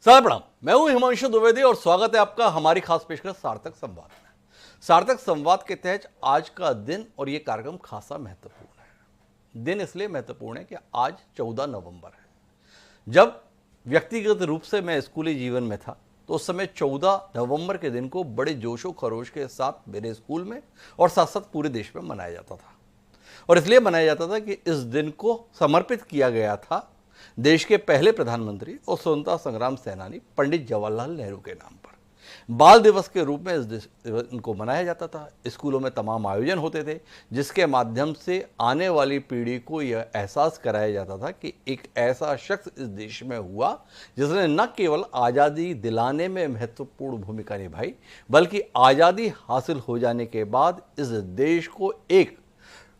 साहब प्रणाम, मैं हूं हिमांशु द्विवेदी और स्वागत है आपका हमारी खास पेशकश सार्थक संवाद में। सार्थक संवाद के तहत आज का दिन और ये कार्यक्रम खासा महत्वपूर्ण है। दिन इसलिए महत्वपूर्ण है कि आज 14 नवंबर है। जब व्यक्तिगत रूप से मैं स्कूली जीवन में था तो उस समय 14 नवंबर के दिन को बड़े जोशो खरोश के साथ मेरे स्कूल में और साथ साथ पूरे देश में मनाया जाता था। और इसलिए मनाया जाता था कि इस दिन को समर्पित किया गया था देश के पहले प्रधानमंत्री और स्वतंत्रता संग्राम सेनानी पंडित जवाहरलाल नेहरू के नाम पर। बाल दिवस के रूप में इस दिन को मनाया जाता था। स्कूलों में तमाम आयोजन होते थे जिसके माध्यम से आने वाली पीढ़ी को यह एहसास कराया जाता था कि एक ऐसा शख्स इस देश में हुआ जिसने न केवल आज़ादी दिलाने में महत्वपूर्ण भूमिका निभाई बल्कि आज़ादी हासिल हो जाने के बाद इस देश को एक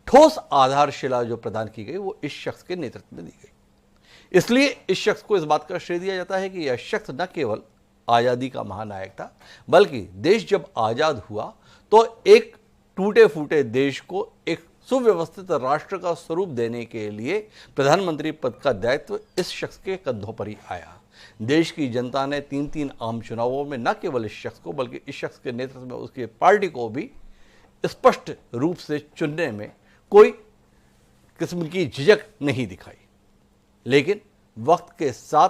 ठोस आधारशिला जो प्रदान की गई वो इस शख्स के नेतृत्व में दी गई। इसलिए इस शख्स को इस बात का श्रेय दिया जाता है कि यह शख्स न केवल आज़ादी का महानायक था बल्कि देश जब आज़ाद हुआ तो एक टूटे फूटे देश को एक सुव्यवस्थित राष्ट्र का स्वरूप देने के लिए प्रधानमंत्री पद का दायित्व इस शख्स के कंधों पर ही आया। देश की जनता ने 3 आम चुनावों में न केवल इस शख्स को बल्कि इस शख्स के नेतृत्व में उसकी पार्टी को भी स्पष्ट रूप से चुनने में कोई किस्म की झिझक नहीं दिखाई। लेकिन वक्त के साथ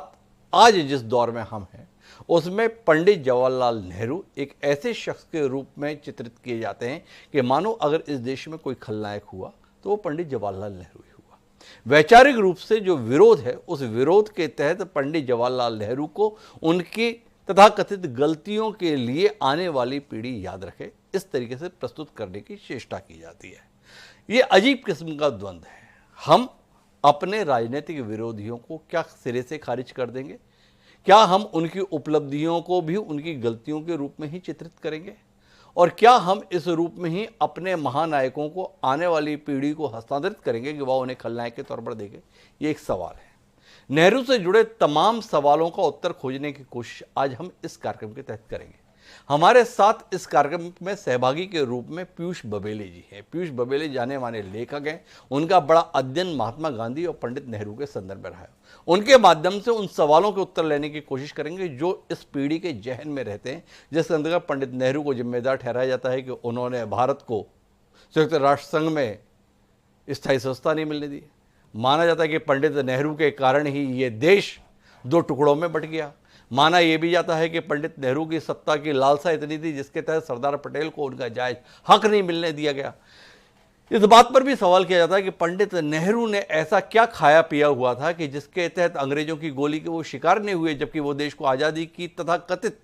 आज जिस दौर में हम हैं उसमें पंडित जवाहरलाल नेहरू एक ऐसे शख्स के रूप में चित्रित किए जाते हैं कि मानो अगर इस देश में कोई खलनायक हुआ तो वो पंडित जवाहरलाल नेहरू ही हुआ। वैचारिक रूप से जो विरोध है उस विरोध के तहत पंडित जवाहरलाल नेहरू को उनकी तथाकथित गलतियों के लिए आने वाली पीढ़ी याद रखे इस तरीके से प्रस्तुत करने की चेष्टा की जाती है। ये अजीब किस्म का द्वंद्व है। हम अपने राजनीतिक विरोधियों को क्या सिरे से खारिज कर देंगे? क्या हम उनकी उपलब्धियों को भी उनकी गलतियों के रूप में ही चित्रित करेंगे? और क्या हम इस रूप में ही अपने महानायकों को आने वाली पीढ़ी को हस्तांतरित करेंगे कि वह उन्हें खलनायक के तौर पर देखे? ये एक सवाल है। नेहरू से जुड़े तमाम सवालों का उत्तर खोजने की कोशिश आज हम इस कार्यक्रम के तहत करेंगे। हमारे साथ इस कार्यक्रम में सहभागी के रूप में पीयूष बबेले जी हैं। पीयूष बबेले जाने माने लेखक हैं। उनका बड़ा अध्ययन महात्मा गांधी और पंडित नेहरू के संदर्भ में रहा है। उनके माध्यम से उन सवालों के उत्तर लेने की कोशिश करेंगे जो इस पीढ़ी के जहन में रहते हैं, जिसके अंतर्गत पंडित नेहरू को जिम्मेदार ठहराया जाता है कि उन्होंने भारत को संयुक्त राष्ट्र संघ में स्थायी सदस्यता नहीं मिलने दी। माना जाता है कि पंडित नेहरू के कारण ही ये देश 2 टुकड़ों में बंट गया। माना यह भी जाता है कि पंडित नेहरू की सत्ता की लालसा इतनी थी जिसके तहत सरदार पटेल को उनका जायज हक नहीं मिलने दिया गया। इस बात पर भी सवाल किया जाता है कि पंडित नेहरू ने ऐसा क्या खाया पिया हुआ था कि जिसके तहत अंग्रेजों की गोली के वो शिकार नहीं हुए जबकि वो देश को आज़ादी की तथाकथित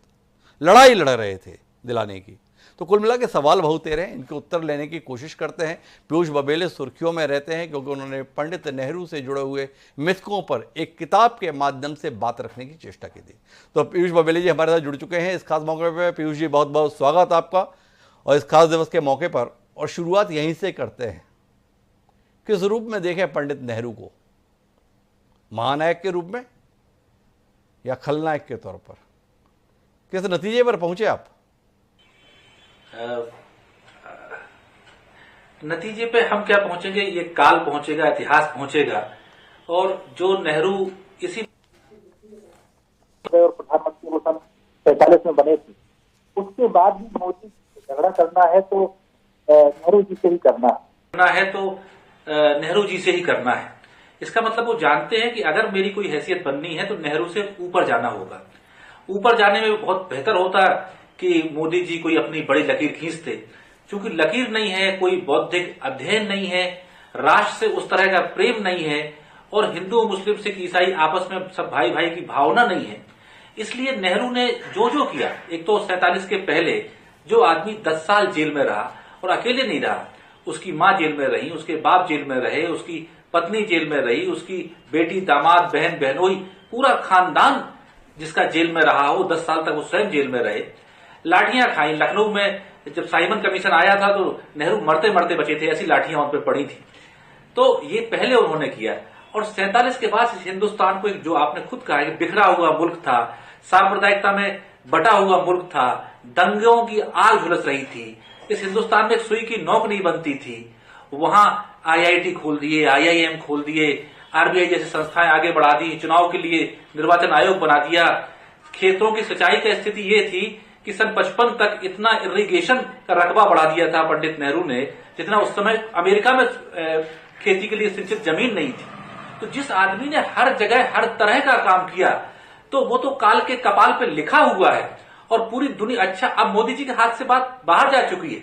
लड़ाई लड़ रहे थे दिलाने की। तो कुल मिला के सवाल बहुत तेरे हैं, इनके उत्तर लेने की कोशिश करते हैं। पीयूष बबेले सुर्खियों में रहते हैं क्योंकि उन्होंने पंडित नेहरू से जुड़े हुए मिथकों पर एक किताब के माध्यम से बात रखने की चेष्टा की थी। तो पीयूष बबेले जी हमारे साथ जुड़ चुके हैं इस खास मौके पर। पीयूष जी बहुत बहुत स्वागत आपका और इस खास दिवस के मौके पर। और शुरुआत यहीं से करते हैं, किस रूप में देखें पंडित नेहरू को? महानायक के रूप में या खलनायक के तौर पर? किस नतीजे पर पहुंचे आप? नतीजे पे हम क्या पहुंचेंगे, ये काल पहुंचेगा, इतिहास पहुंचेगा। और जो नेहरू इसी और प्रधानमंत्री वो सन 45 में बने थे, उसके बाद भी मोदी झगड़ा करना है तो नेहरू जी से ही करना है तो नेहरू जी से ही करना है। इसका मतलब वो जानते हैं कि अगर मेरी कोई हैसियत बननी है तो नेहरू से ऊपर जाना होगा। ऊपर जाने में बहुत बेहतर होता कि मोदी जी कोई अपनी बड़ी लकीर खींचते। चूंकि लकीर नहीं है, कोई बौद्धिक अध्ययन नहीं है, राष्ट्र से उस तरह का प्रेम नहीं है और हिंदू मुस्लिम सिख ईसाई आपस में सब भाई भाई की भावना नहीं है, इसलिए नेहरू ने जो किया, एक तो 47 के पहले जो आदमी 10 साल जेल में रहा और अकेले नहीं रहा, उसकी मां जेल में रही, उसके बाप जेल में रहे, उसकी पत्नी जेल में रही, उसकी बेटी दामाद बहन बहनोई पूरा खानदान जिसका जेल में रहा हो, 10 साल तक वो स्वयं जेल में रहे। लाठियां खाई। लखनऊ में जब साइमन कमीशन आया था तो नेहरू मरते मरते बचे थे, ऐसी लाठियां उन पर पड़ी थी। तो ये पहले उन्होंने किया। और 47 के बाद हिंदुस्तान को जो आपने खुद कहा कि बिखरा हुआ मुल्क था, सांप्रदायिकता में बटा हुआ मुल्क था, दंगों की आग झुलस रही थी, इस हिंदुस्तान में सुई की नोक नहीं बनती थी। वहां आईआईटी खोल दिए, आईआईएम खोल दिए, आरबीआई जैसी संस्थाएं आगे बढ़ा दी, चुनाव के लिए निर्वाचन आयोग बना दिया, खेतों की सिंचाई की स्थिति ये थी कि सन 55 तक इतना इरिगेशन का रकबा बढ़ा दिया था पंडित नेहरू ने, जितना उस समय अमेरिका में खेती के लिए सिंचित जमीन नहीं थी। तो जिस आदमी ने हर जगह हर तरह का काम किया, तो वो तो काल के कपाल पे लिखा हुआ है। और पूरी दुनिया, अच्छा अब मोदी जी के हाथ से बात बाहर जा चुकी है,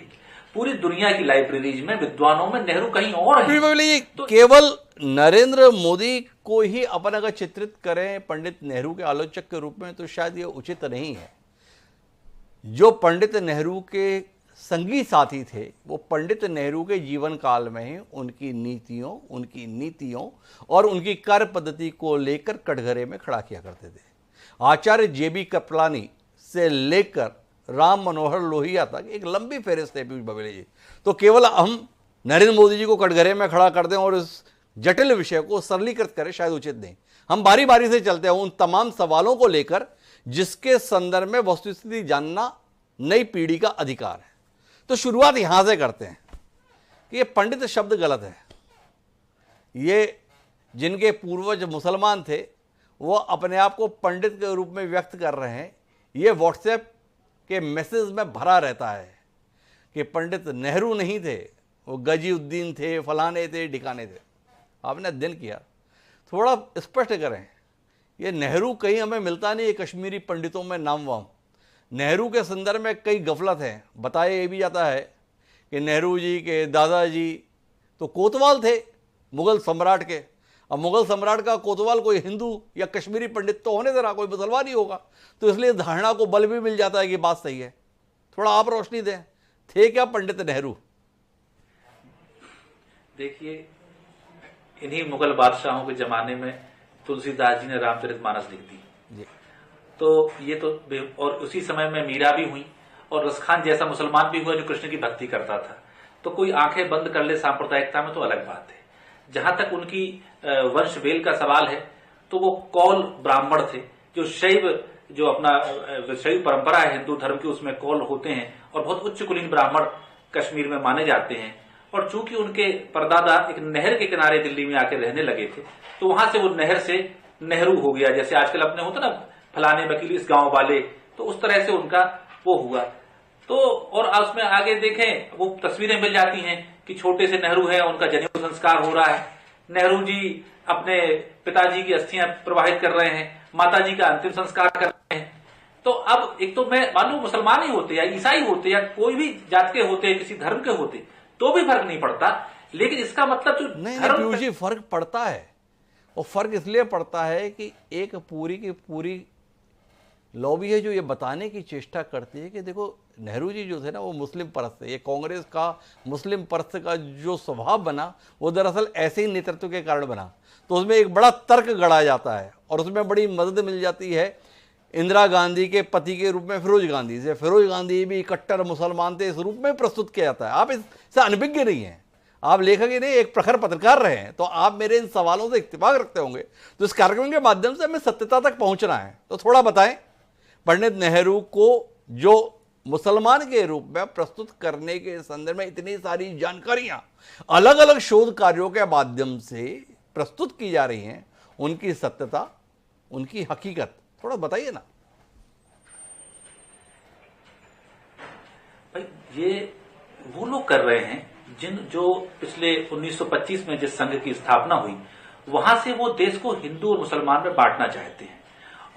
पूरी दुनिया की लाइब्रेरीज में, विद्वानों में नेहरू कहीं और है। तो केवल नरेंद्र मोदी को ही अपन अगर चित्रित करें पंडित नेहरू के आलोचक के रूप में, तो शायद ये उचित नहीं है। जो पंडित नेहरू के संगी साथी थे, वो पंडित नेहरू के जीवन काल में ही उनकी नीतियों और उनकी कार्य पद्धति को लेकर कटघरे में खड़ा किया करते थे। आचार्य जेबी कृपलानी से लेकर राम मनोहर लोहिया तक एक लंबी फहरिस्त है पीयूष बबेले जी। तो केवल हम नरेंद्र मोदी जी को कटघरे में खड़ा कर दें और इस जटिल विषय को सरलीकृत करें, शायद उचित नहीं। हम बारी बारी से चलते हैं उन तमाम सवालों को लेकर जिसके संदर्भ में वस्तुस्थिति जानना नई पीढ़ी का अधिकार है। तो शुरुआत यहां से करते हैं कि ये पंडित शब्द गलत है। ये जिनके पूर्वज मुसलमान थे वो अपने आप को पंडित के रूप में व्यक्त कर रहे हैं। ये व्हाट्सएप के मैसेज में भरा रहता है कि पंडित नेहरू नहीं थे, वो गजीउद्दीन थे, फलाने थे, ढिकाने थे। आपने अध्ययन किया, थोड़ा स्पष्ट करें। ये नेहरू कहीं हमें मिलता नहीं है कश्मीरी पंडितों में नाम वाम। नेहरू के संदर्भ में कई गफलत हैं। बताया ये भी जाता है कि नेहरू जी के दादाजी तो कोतवाल थे मुगल सम्राट के। अब मुगल सम्राट का कोतवाल कोई हिंदू या कश्मीरी पंडित तो होने जरा, कोई मुसलमान ही होगा। तो इसलिए धारणा को बल भी मिल जाता है कि बात सही है। थोड़ा आप रोशनी दें, थे क्या पंडित नेहरू? देखिए, इन्हीं मुगल बादशाहों के जमाने में तुलसीदास जी ने रामचरितमानस लिख दी। तो ये तो, और उसी समय में मीरा भी हुई और रसखान जैसा मुसलमान भी हुआ जो कृष्ण की भक्ति करता था। तो कोई आंखें बंद कर ले सांप्रदायिकता में तो अलग बात है। जहां तक उनकी वंश वेल का सवाल है, तो वो कौल ब्राह्मण थे, जो शैव, जो अपना शैव परंपरा है हिंदू धर्म की, उसमें कौल होते हैं और बहुत उच्च कुलीन ब्राह्मण कश्मीर में माने जाते हैं। और चूंकि उनके परदादा एक नहर के किनारे दिल्ली में आके रहने लगे थे, तो वहां से वो नहर से नेहरू हो गया। जैसे आजकल अपने होता ना फलाने वकील इस गांव वाले, तो उस तरह से उनका वो हुआ। तो और उसमें आगे देखें, वो तस्वीरें मिल जाती हैं कि छोटे से नेहरू है, उनका जनेऊ संस्कार हो रहा है, नेहरू जी अपने पिताजी की अस्थियां प्रवाहित कर रहे हैं, माताजी का अंतिम संस्कार कर रहे हैं। तो अब एक तो मैं मान लो मुसलमान ही होते या ईसाई होते या कोई भी जात के होते, किसी धर्म के होते, तो भी फर्क नहीं पड़ता। लेकिन इसका मतलब जो नहीं जी, फर्क पड़ता है। और फर्क इसलिए पड़ता है कि एक पूरी की पूरी लॉबी है जो ये बताने की चेष्टा करती है कि देखो नेहरू जी जो थे ना, वो मुस्लिम परस्त थे। ये कांग्रेस का मुस्लिम परस्त का जो स्वभाव बना, वो दरअसल ऐसे ही नेतृत्व के कारण बना। तो उसमें एक बड़ा तर्क गढ़ा जाता है और उसमें बड़ी मदद मिल जाती है इंदिरा गांधी के पति के रूप में फिरोज गांधी से। फिरोज गांधी भी कट्टर मुसलमान थे, इस रूप में प्रस्तुत किया जाता है। आप इससे अनभिज्ञ नहीं हैं, आप लेखक ही नहीं, एक प्रखर पत्रकार रहे हैं, तो आप मेरे इन सवालों से इत्तेफाक रखते होंगे। तो इस कार्यक्रम के माध्यम से हमें सत्यता तक पहुंचना है। तो थोड़ा बताएं, पंडित नेहरू को जो मुसलमान के रूप में प्रस्तुत करने के संदर्भ में इतनी सारी जानकारियां अलग अलग शोध कार्यों के माध्यम से प्रस्तुत की जा रही हैं, उनकी सत्यता, उनकी हकीकत थोड़ा बताइए ना। भाई, ये वो लोग कर रहे हैं जो पिछले 1925 में जिस संघ की स्थापना हुई, वहां से वो देश को हिंदू और मुसलमान में बांटना चाहते हैं।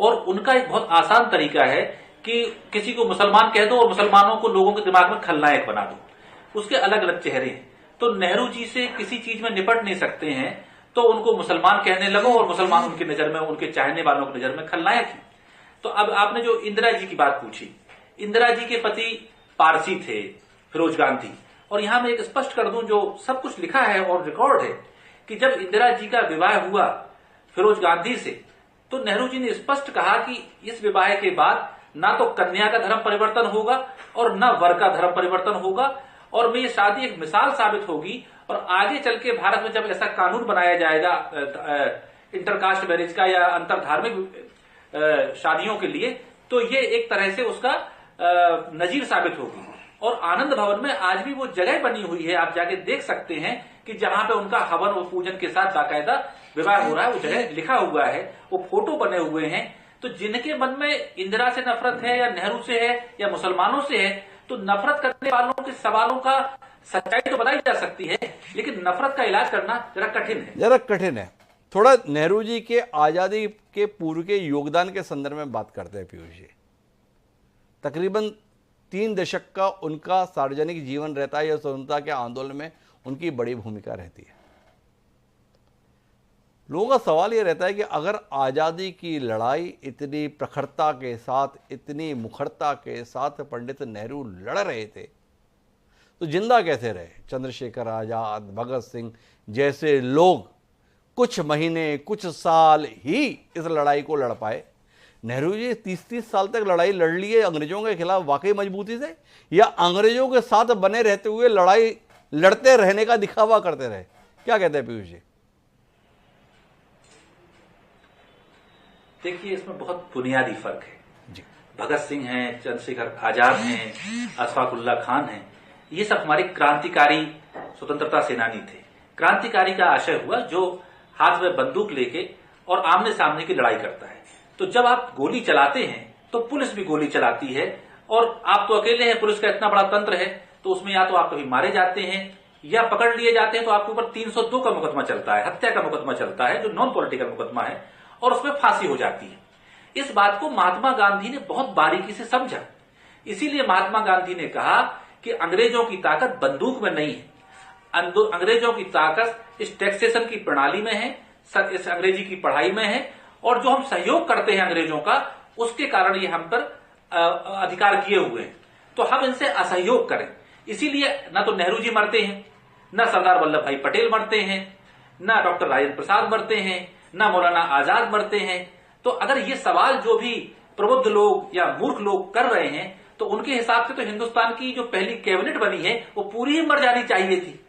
और उनका एक बहुत आसान तरीका है कि किसी को मुसलमान कह दो और मुसलमानों को लोगों के दिमाग में खलनायक बना दो। उसके अलग अलग चेहरे हैं। तो नेहरू जी से किसी चीज में निपट नहीं सकते हैं, तो उनको मुसलमान कहने लगो और मुसलमान उनकी नजर में, उनके चाहने वालों की नजर में खलनायक है। तो अब आपने जो इंदिरा जी की बात पूछी, इंदिरा जी के पति पारसी थे, फिरोज गांधी। और यहां मैं एक स्पष्ट कर दूं, जो सब कुछ लिखा है और रिकॉर्ड है, कि जब इंदिरा जी का विवाह हुआ फिरोज गांधी से, तो नेहरू जी ने स्पष्ट कहा कि इस विवाह के बाद ना तो कन्या का धर्म परिवर्तन होगा और ना वर का धर्म परिवर्तन होगा, और ये शादी एक मिसाल साबित होगी। और आगे चल के भारत में जब ऐसा कानून बनाया जाएगा इंटरकास्ट मैरिज का या अंतरधार्मिक शादियों के लिए, तो ये एक तरह से उसका नजीर साबित होगी। और आनंद भवन में आज भी वो जगह बनी हुई है, आप जाके देख सकते हैं कि जहां पे उनका हवन और पूजन के साथ बाकायदा विवाह हो रहा है, वो जगह लिखा हुआ है, वो फोटो बने हुए हैं। तो जिनके मन में इंदिरा से नफरत है या नेहरू से है या मुसलमानों से है, तो नफरत करने वालों के सवालों का सच्चाई तो बताई जा सकती है, लेकिन नफरत का इलाज करना जरा कठिन है। जरा कठिन है। थोड़ा नेहरू जी के आज़ादी के पूर्व के योगदान के संदर्भ में बात करते हैं पीयूष जी। तकरीबन 3 दशक का उनका सार्वजनिक जीवन रहता है या स्वतंत्रता के आंदोलन में उनकी बड़ी भूमिका रहती है। लोगों का सवाल ये रहता है कि अगर आज़ादी की लड़ाई इतनी प्रखरता के साथ, इतनी मुखरता के साथ पंडित नेहरू लड़ रहे थे, तो जिंदा कैसे रहे? चंद्रशेखर आज़ाद, भगत सिंह जैसे लोग कुछ महीने, कुछ साल ही इस लड़ाई को लड़ पाए। नेहरू जी 30-30 साल तक लड़ाई लड़ लिए अंग्रेजों के खिलाफ वाकई मजबूती से, या अंग्रेजों के साथ बने रहते हुए लड़ाई लड़ते रहने का दिखावा करते रहे? क्या कहते हैं पीयूष जी? देखिए, इसमें बहुत बुनियादी फर्क है जी। भगत सिंह हैं, चंद्रशेखर आजाद हैं, अशफाकुल्ला खान हैं, ये सब हमारे क्रांतिकारी स्वतंत्रता सेनानी थे। क्रांतिकारी का आशय हुआ जो हाथ में बंदूक लेके और आमने सामने की लड़ाई करता है। तो जब आप गोली चलाते हैं तो पुलिस भी गोली चलाती है, और आप तो अकेले हैं, पुलिस का इतना बड़ा तंत्र है, तो उसमें या तो आप कभी मारे जाते हैं या पकड़ लिए जाते हैं, तो आपके ऊपर 302 का मुकदमा चलता है, हत्या का मुकदमा चलता है, जो नॉन पॉलिटिकल मुकदमा है, और उसमें फांसी हो जाती है। इस बात को महात्मा गांधी ने बहुत बारीकी से समझा। इसीलिए महात्मा गांधी ने कहा कि अंग्रेजों की ताकत बंदूक में नहीं है, अंग्रेजों की ताकत इस टैक्सेशन की प्रणाली में है, इस अंग्रेजी की पढ़ाई में है, और जो हम सहयोग करते हैं अंग्रेजों का, उसके कारण ये हम पर अधिकार किए हुए हैं, तो हम इनसे असहयोग करें। इसीलिए न तो नेहरू जी मरते हैं, न सरदार वल्लभ भाई पटेल मरते हैं, न डॉक्टर राजेंद्र प्रसाद मरते हैं, न मौलाना आजाद मरते हैं। तो अगर ये सवाल जो भी प्रबुद्ध लोग या मूर्ख लोग कर रहे हैं, तो उनके हिसाब से तो हिंदुस्तान की जो पहली कैबिनेट बनी है वो पूरी ही मर जानी चाहिए थी।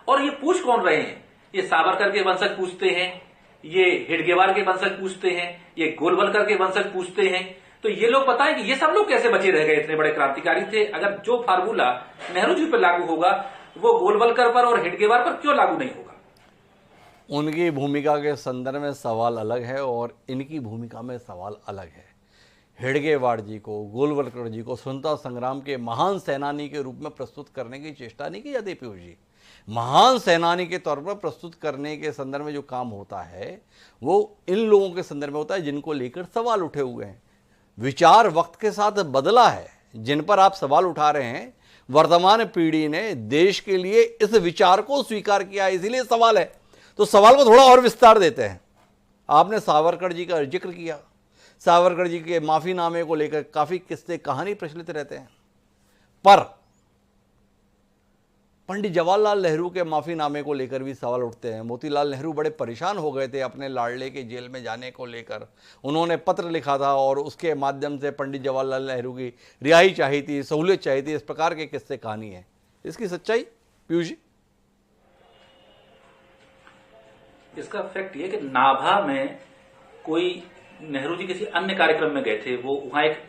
और ये पूछ कौन रहे हैं? ये सावरकर के वंशज पूछते हैं, ये हेडगेवार के वंशज पूछते हैं, ये गोलवलकर के वंशज पूछते हैं। तो ये लोग पता है कि ये सब लोग कैसे बचे रह गए, इतने बड़े क्रांतिकारी थे। अगर जो फार्मूला नेहरू जी पर लागू होगा वो गोलवलकर पर और हेडगेवार पर क्यों लागू नहीं होगा? उनकी भूमिका के संदर्भ में सवाल अलग है और इनकी भूमिका में सवाल अलग है। हेडगेवार जी को, गोलवलकर जी को स्वतंत्रता संग्राम के महान सेनानी के रूप में प्रस्तुत करने की चेष्टा नहीं की जाती पीयूष जी। महान सेनानी के तौर पर प्रस्तुत करने के संदर्भ में जो काम होता है वो इन लोगों के संदर्भ में होता है जिनको लेकर सवाल उठे हुए हैं। विचार वक्त के साथ बदला है, जिन पर आप सवाल उठा रहे हैं वर्तमान पीढ़ी ने देश के लिए इस विचार को स्वीकार किया, इसीलिए सवाल है। तो सवाल को थोड़ा और विस्तार देते हैं। आपने सावरकर जी का जिक्र किया, सावरकर जी के माफीनामे को लेकर काफी किस्से कहानी प्रचलित रहते हैं, पर पंडित जवाहरलाल नेहरू के माफीनामे को लेकर भी सवाल उठते हैं। मोतीलाल नेहरू बड़े परेशान हो गए थे अपने लाडले के जेल में जाने को लेकर। उन्होंने पत्र लिखा था और उसके माध्यम से पंडित जवाहरलाल नेहरू की रिहाई चाहिए थी, सहूलियत चाहिए थी। इस प्रकार के किस्से कहानी है, इसकी सच्चाई पीयूष जी? इसका फैक्ट ये कि नाभा में कोई नेहरू जी किसी अन्य कार्यक्रम में गए थे, वो वहां एक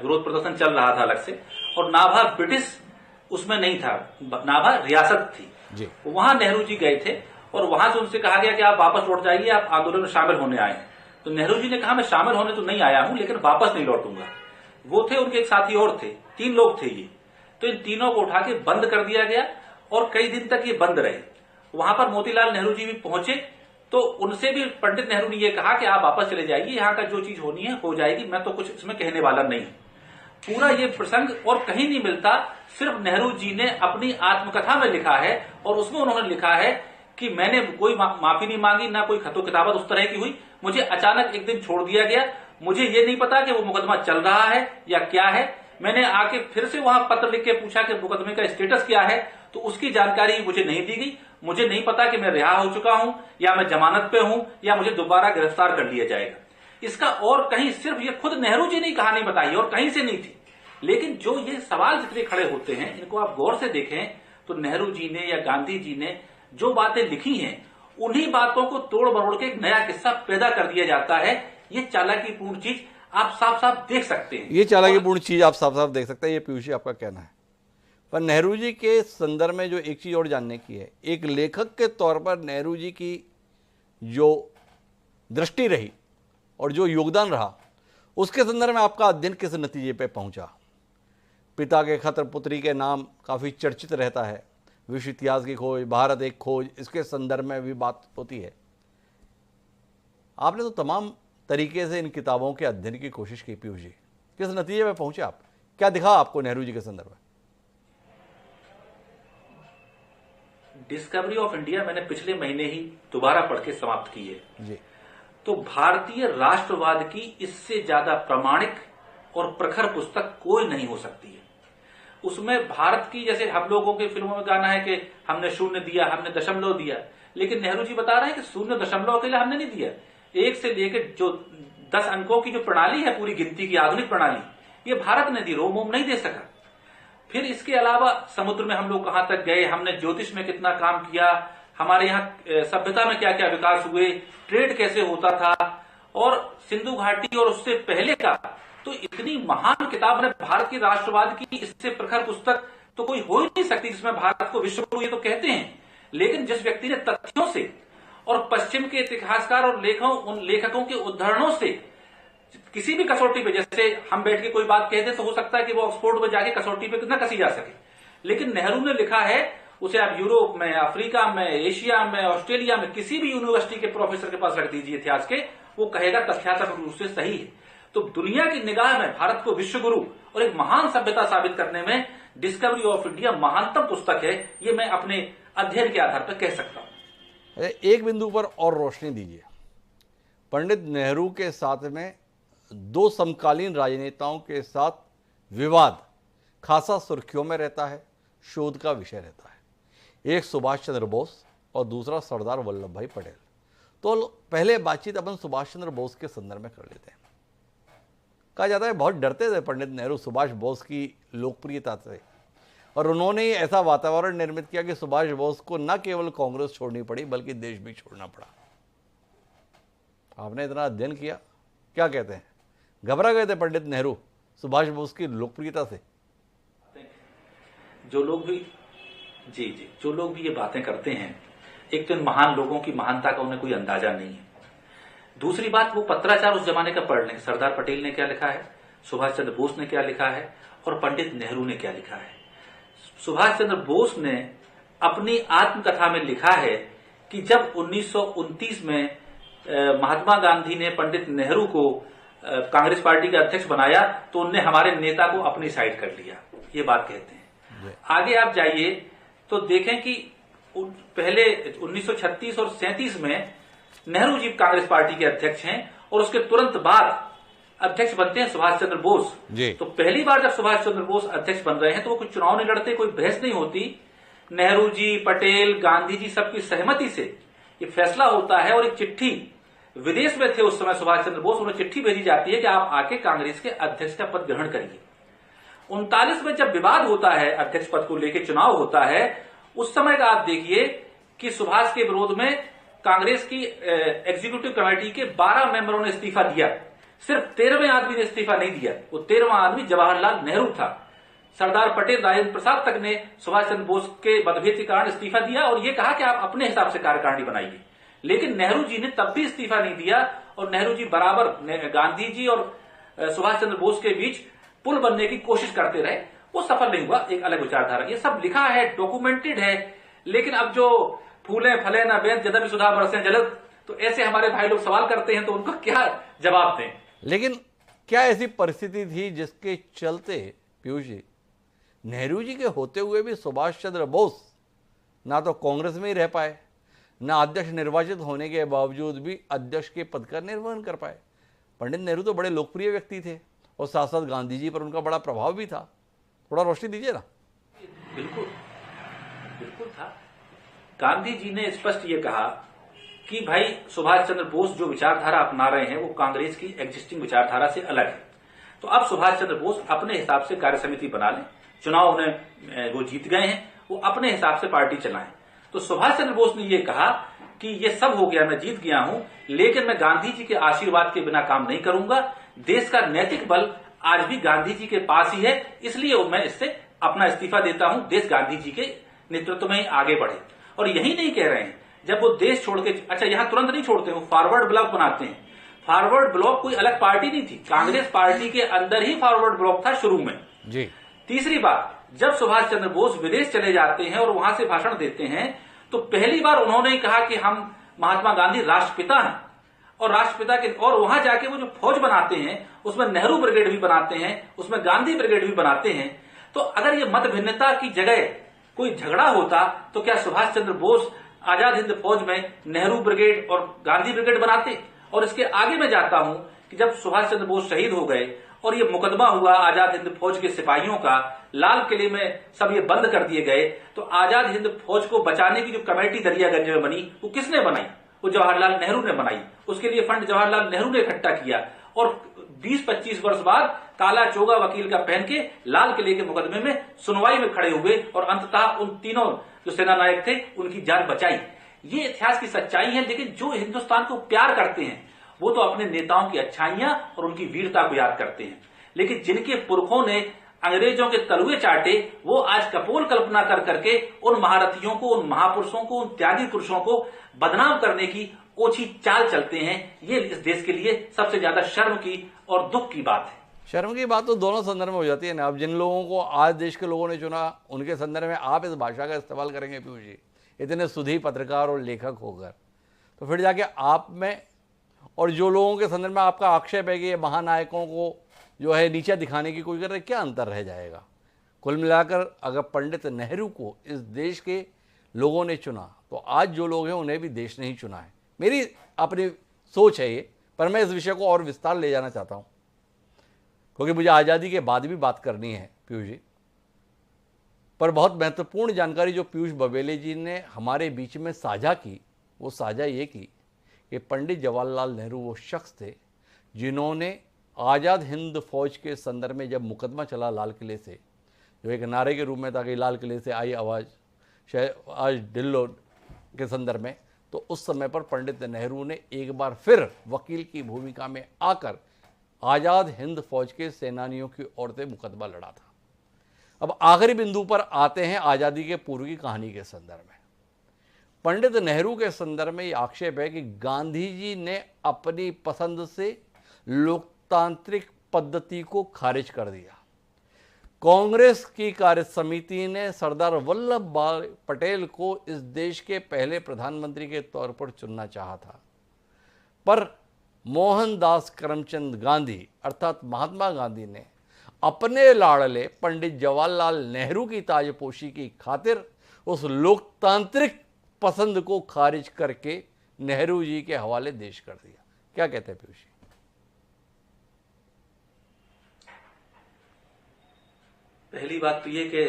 विरोध प्रदर्शन चल रहा था अलग से, और नाभा ब्रिटिश उसमें नहीं था, नाभा रियासत थी जी। वहां नेहरू जी गए थे और वहां से उनसे कहा गया कि आप वापस लौट जाइए, आप आंदोलन में शामिल होने आए हैं। तो नेहरू जी ने कहा मैं शामिल होने तो नहीं आया हूं, लेकिन वापस नहीं लौटूंगा। वो थे, उनके एक साथी और थे, 3 लोग थे ये। तो इन तीनों को उठा के बंद कर दिया गया और कई दिन तक ये बंद रहे। वहां पर मोतीलाल नेहरू जी भी पहुंचे, तो उनसे भी पंडित नेहरू ने यह कहा कि आप वापस चले जाइए, यहाँ का जो चीज होनी है हो जाएगी, मैं तो कुछ इसमें कहने वाला नहीं। पूरा ये प्रसंग और कहीं नहीं मिलता, सिर्फ नेहरू जी ने अपनी आत्मकथा में लिखा है, और उसमें उन्होंने लिखा है कि मैंने कोई माफी नहीं मांगी, ना कोई खतो किताबत उस तरह की हुई, मुझे अचानक एक दिन छोड़ दिया गया, मुझे ये नहीं पता कि वो मुकदमा चल रहा है या क्या है। मैंने आके फिर से वहां पत्र लिख के पूछा कि मुकदमे का स्टेटस क्या है, तो उसकी जानकारी मुझे नहीं दी गई। मुझे नहीं पता कि मैं रिहा हो चुका हूं या मैं जमानत पे हूं या मुझे दोबारा गिरफ्तार कर लिया जाएगा। इसका और कहीं सिर्फ ये खुद नेहरू जी ने कहानी बताई और कहीं से नहीं थी। लेकिन जो ये सवाल जितने खड़े होते हैं, इनको आप गौर से देखें तो नेहरू जी ने या गांधी जी ने जो बातें लिखी हैं, उन्हीं बातों को तोड़ मरोड़ के एक नया किस्सा पैदा कर दिया जाता है। ये चालाकीपूर्ण चीज आप साफ साफ देख सकते हैं। ये चालाकीपूर्ण चीज आप साफ साफ देख सकते हैं, ये पीयूष जी आपका कहना है। पर नेहरू जी के संदर्भ में जो एक चीज और जानने की है, एक लेखक के तौर पर नेहरू जी की जो दृष्टि रही और जो योगदान रहा, उसके संदर्भ में आपका अध्ययन किस नतीजे पे पहुंचा? पिता के खत पुत्री के नाम काफ़ी चर्चित रहता है, विश्व इतिहास की खोज, भारत एक खोज, इसके संदर्भ में भी बात होती है। आपने तो तमाम तरीके से इन किताबों के अध्ययन की कोशिश की पीयूष जी, किस नतीजे में पहुंचे आप? क्या दिखा आपको नेहरू जी के संदर्भ में? डिस्कवरी ऑफ इंडिया मैंने पिछले महीने ही दोबारा पढ़ के समाप्त की है जी। तो भारतीय राष्ट्रवाद की इससे ज्यादा प्रामाणिक और प्रखर पुस्तक कोई नहीं हो सकती है। उसमें भारत की, जैसे हम लोगों के फिल्मों में गाना है कि हमने शून्य दिया, हमने दशमलव दिया, लेकिन नेहरू जी बता रहे हैं कि शून्य दशमलव के लिए हमने नहीं दिया। 1 से लेकर जो 10 अंकों की जो प्रणाली है, पूरी गिनती की आधुनिक प्रणाली, ये भारत ने दी, रोम नहीं दे सका। फिर इसके अलावा समुद्र में हम लोग कहां तक गए, हमने ज्योतिष में कितना काम किया, हमारे यहाँ सभ्यता में क्या क्या विकास हुए, ट्रेड कैसे होता था, और सिंधु घाटी और उससे पहले का, तो इतनी महान किताब ने भारत की राष्ट्रवाद की, इससे प्रखर पुस्तक तो कोई हो ही नहीं सकती जिसमें भारत को विश्व गुरु ये तो कहते हैं। लेकिन जिस व्यक्ति ने तथ्यों से और पश्चिम के इतिहासकार और उन लेखकों के उद्धरणों से किसी भी कसौटी पे, जैसे हम बैठ के कोई बात कह दे तो हो सकता है कि वो ऑक्सफोर्ड में जाके कसौटी पे न कसी जा सके, लेकिन नेहरू ने लिखा है, उसे आप यूरोप में, अफ्रीका में, एशिया में, ऑस्ट्रेलिया में किसी भी यूनिवर्सिटी के प्रोफेसर के पास रख दीजिए इतिहास के, वो कहेगा तथ्यात्मक रूप से सही है। तो दुनिया की निगाह में भारत को विश्व गुरु और एक महान सभ्यता साबित करने में डिस्कवरी ऑफ इंडिया महानतम पुस्तक है, ये मैं अपने अध्ययन के आधार पर कह सकता हूं। एक बिंदु पर और रोशनी दीजिए। पंडित नेहरू के साथ में 2 समकालीन राजनेताओं के साथ विवाद खासा सुर्खियों में रहता है, शोध का विषय रहता है। एक सुभाष चंद्र बोस और दूसरा सरदार वल्लभ भाई पटेल। तो पहले बातचीत अपन सुभाष चंद्र बोस के संदर्भ में कर लेते हैं। कहा जाता है बहुत डरते थे पंडित नेहरू सुभाष बोस की लोकप्रियता से, और उन्होंने ही ऐसा वातावरण निर्मित किया कि सुभाष बोस को न केवल कांग्रेस छोड़नी पड़ी बल्कि देश भी छोड़ना पड़ा। आपने इतना अध्ययन किया, क्या कहते हैं, घबरा गए थे पंडित नेहरू सुभाष बोस की लोकप्रियता से? जो लोग भी ये बातें करते हैं, एक तो इन महान लोगों की महानता का उन्हें कोई अंदाजा नहीं है। दूसरी बात, वो पत्राचार उस जमाने का पढ़ लें, सरदार पटेल ने क्या लिखा है, सुभाष चंद्र बोस ने क्या लिखा है और पंडित नेहरू ने क्या लिखा है। सुभाष चंद्र बोस ने अपनी आत्मकथा में लिखा है कि जब 1929 में महात्मा गांधी ने पंडित नेहरू को कांग्रेस पार्टी का अध्यक्ष बनाया तो उनने हमारे नेता को अपनी साइड कर लिया, ये बात कहते हैं। आगे आप जाइए तो देखें कि पहले 1936 और 37 में नेहरू जी कांग्रेस पार्टी के अध्यक्ष हैं और उसके तुरंत बाद अध्यक्ष बनते हैं सुभाष चंद्र बोस। तो पहली बार जब सुभाष चंद्र बोस अध्यक्ष बन रहे हैं तो वो कोई चुनाव नहीं लड़ते, कोई बहस नहीं होती, नेहरू जी, पटेल, गांधी जी सबकी सहमति से ये फैसला होता है। और एक चिट्ठी, विदेश में थे उस समय सुभाष चंद्र बोस, उन्हें चिट्ठी भेजी जाती है कि आप आके कांग्रेस के अध्यक्ष का पद ग्रहण करिए। 39 में जब विवाद होता है, अध्यक्ष पद को लेकर चुनाव होता है, उस समय का आप देखिए कि सुभाष के विरोध में कांग्रेस की एग्जीक्यूटिव कमेटी के 12 मेंबरों ने इस्तीफा दिया, सिर्फ 13वें आदमी ने इस्तीफा नहीं दिया। वो 13वां आदमी जवाहरलाल नेहरू था। सरदार पटेल, राजेंद्र प्रसाद तक ने सुभाष चंद्र बोस के मतभेद के कारण इस्तीफा दिया और ये कहा कि आप अपने हिसाब से कार्यकारिणी बनाइए। लेकिन नेहरू जी ने तब भी इस्तीफा नहीं दिया और नेहरू जी बराबर गांधी जी और सुभाष चंद्र बोस के बीच पुल बनने की कोशिश करते रहे। वो सफल नहीं हुआ, एक अलग विचारधारा। ये सब लिखा है, डॉक्यूमेंटेड है। लेकिन अब जो फूले फले न बेंत जदि सुधा बरसे जलद, तो ऐसे हमारे भाई लोग सवाल करते हैं तो उनको क्या जवाब दें। लेकिन क्या ऐसी परिस्थिति थी जिसके चलते पीयूष जी, नेहरू जी के होते हुए भी सुभाष चंद्र बोस ना तो कांग्रेस में ही रह पाए, ना अध्यक्ष निर्वाचित होने के बावजूद भी अध्यक्ष के पद का निर्वहन कर पाए? पंडित नेहरू तो बड़े लोकप्रिय व्यक्ति थे और साथ साथ गांधी जी पर उनका बड़ा प्रभाव भी था। थोड़ा रोशनी दीजिए ना। बिल्कुल बिल्कुल था। गांधी जी ने स्पष्ट ये कहा कि भाई सुभाष चंद्र बोस जो विचारधारा अपना रहे हैं वो कांग्रेस की एग्जिस्टिंग विचारधारा से अलग है। तो अब सुभाष चंद्र बोस अपने हिसाब से कार्य समिति बना लें, चुनाव उन्हें वो जीत गए हैं, वो अपने हिसाब से पार्टी चलाएं। तो सुभाष चंद्र बोस ने ये कहा कि ये सब हो गया, मैं जीत गया हूं, लेकिन मैं गांधी जी के आशीर्वाद के बिना काम नहीं करूंगा। देश का नैतिक बल आज भी गांधी जी के पास ही है, इसलिए मैं इससे अपना इस्तीफा देता हूं, देश गांधी जी के नेतृत्व में ही आगे बढ़े। और यही नहीं कह रहे हैं, जब वो देश छोड़ के, अच्छा यहां तुरंत नहीं छोड़ते, वो फॉरवर्ड ब्लॉक बनाते हैं। फॉरवर्ड ब्लॉक कोई अलग पार्टी नहीं थी, कांग्रेस पार्टी के अंदर ही फॉरवर्ड ब्लॉक था शुरू में जी। तीसरी बात, जब सुभाष चंद्र बोस विदेश चले जाते हैं और वहां से भाषण देते हैं तो पहली बार उन्होंने कहा कि हम महात्मा गांधी राष्ट्रपिता हैं, और राष्ट्रपिता के और वहां जाके वो जो फौज बनाते हैं उसमें नेहरू ब्रिगेड भी बनाते हैं, उसमें गांधी ब्रिगेड भी बनाते हैं। तो अगर ये मत भिन्नता की जगह कोई झगड़ा होता तो क्या सुभाष चंद्र बोस आजाद हिंद फौज में नेहरू ब्रिगेड और गांधी ब्रिगेड बनाते? और इसके आगे मैं जाता हूं कि जब सुभाष चंद्र बोस शहीद हो गए और ये मुकदमा हुआ आजाद हिंद फौज के सिपाहियों का, लाल किले में सब ये बंद कर दिए गए, तो आजाद हिंद फौज को बचाने की जो कमेटी दरियागंज में बनी वो किसने बनाई? वो जवाहरलाल नेहरू ने बनाई। उसके लिए फंड जवाहरलाल नेहरू ने इकट्ठा किया और 20-25 वर्ष बाद काला चोगा वकील का पहन के लाल किले के मुकदमे में सुनवाई में खड़े हुए और अंततः उन तीनों जो सेना नायक थे उनकी जान बचाई। ये इतिहास की सच्चाई है। लेकिन जो हिंदुस्तान को प्यार करते हैं वो तो अपने नेताओं की अच्छाइयां और उनकी वीरता को याद करते हैं, लेकिन जिनके पुरखों ने अंग्रेजों के तलुए चाटे वो आज कपोल कल्पना कर करके उन महारथियों को, उन महापुरुषों को, उन त्यागी पुरुषों को बदनाम करने की ओछी चाल चलते हैं। ये इस देश के लिए सबसे ज्यादा शर्म की और दुख की बात है। शर्म की बात तो दोनों संदर्भ में हो जाती है ना। अब जिन लोगों को आज देश के लोगों ने चुना उनके संदर्भ में आप इस भाषा का इस्तेमाल करेंगे पीयूष जी, इतने सुधी पत्रकार और लेखक होकर, तो फिर जाके आप में और जो लोगों के संदर्भ में आपका आक्षेप है कि ये महानायकों को जो है नीचा दिखाने की कोशिश कर रहे, क्या अंतर रह जाएगा? कुल मिलाकर अगर पंडित नेहरू को इस देश के लोगों ने चुना तो आज जो लोग हैं उन्हें भी देश ने ही चुना है। मेरी अपनी सोच है ये, पर मैं इस विषय को और विस्तार ले जाना चाहता हूँ क्योंकि मुझे आज़ादी के बाद भी बात करनी है पीयूष जी। पर बहुत महत्वपूर्ण जानकारी जो पीयूष बबेले जी ने हमारे बीच में साझा की, वो साझा ये की कि पंडित जवाहरलाल नेहरू वो शख्स थे जिन्होंने आज़ाद हिंद फौज के संदर्भ में जब मुकदमा चला लाल किले से, जो एक नारे के रूप में था कि लाल किले से आई आवाज़ आज दिल्लो के संदर्भ में, तो उस समय पर पंडित नेहरू ने एक बार फिर वकील की भूमिका में आकर आज़ाद हिंद फौज के सेनानियों की ओर से मुकदमा लड़ा था। अब आखिरी बिंदु पर आते हैं आज़ादी के पूर्व की कहानी के संदर्भ में। पंडित नेहरू के संदर्भ में ये आक्षेप है कि गांधी जी ने अपनी पसंद से लोकतांत्रिक पद्धति को खारिज कर दिया। कांग्रेस की कार्य समिति ने सरदार वल्लभ भाई पटेल को इस देश के पहले प्रधानमंत्री के तौर पर चुनना चाहा था, पर मोहनदास करमचंद गांधी अर्थात महात्मा गांधी ने अपने लाड़ले पंडित जवाहरलाल नेहरू की ताजपोशी की खातिर उस लोकतांत्रिक पसंद को खारिज करके नेहरू जी के हवाले देश कर दिया। क्या कहते हैं पीयूष जी? पहली बात तो ये कि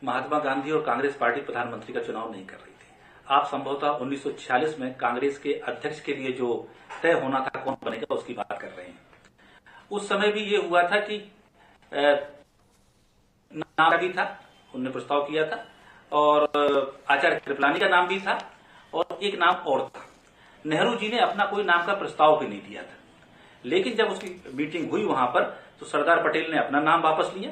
महात्मा गांधी और कांग्रेस पार्टी प्रधानमंत्री का चुनाव नहीं कर रही थी। आप संभवतः 1946 में कांग्रेस के अध्यक्ष के लिए जो तय होना था कौन बनेगा उसकी बात कर रहे हैं। उस समय भी ये हुआ था कि नाम भी था, उन्होंने प्रस्ताव किया था, और आचार्य कृपलानी का नाम भी था और एक नाम और था। नेहरू जी ने अपना कोई नाम का प्रस्ताव भी नहीं दिया था, लेकिन जब उसकी मीटिंग हुई वहां पर तो सरदार पटेल ने अपना नाम वापस लिया,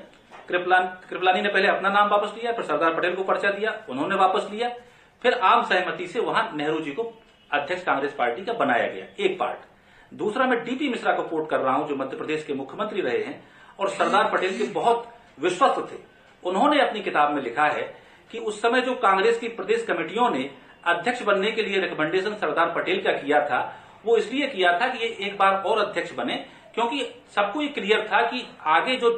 कृपलानी ने पहले अपना नाम वापस लिया, फिर सरदार पटेल को पर्चा दिया, उन्होंने वापस लिया, फिर आम सहमति से वहां नेहरू जी को अध्यक्ष कांग्रेस पार्टी का बनाया गया, एक पार्ट। दूसरा, मैं डीपी मिश्रा को कोट कर रहा हूं जो मध्य प्रदेश के मुख्यमंत्री रहे हैं और सरदार पटेल के बहुत विश्वस्त थे। उन्होंने अपनी किताब में लिखा है कि उस समय जो कांग्रेस की प्रदेश कमेटियों ने अध्यक्ष बनने के लिए रिकमेंडेशन सरदार पटेल का किया था, वो इसलिए किया था कि ये एक बार और अध्यक्ष बने, क्योंकि सबको ये क्लियर था कि आगे जो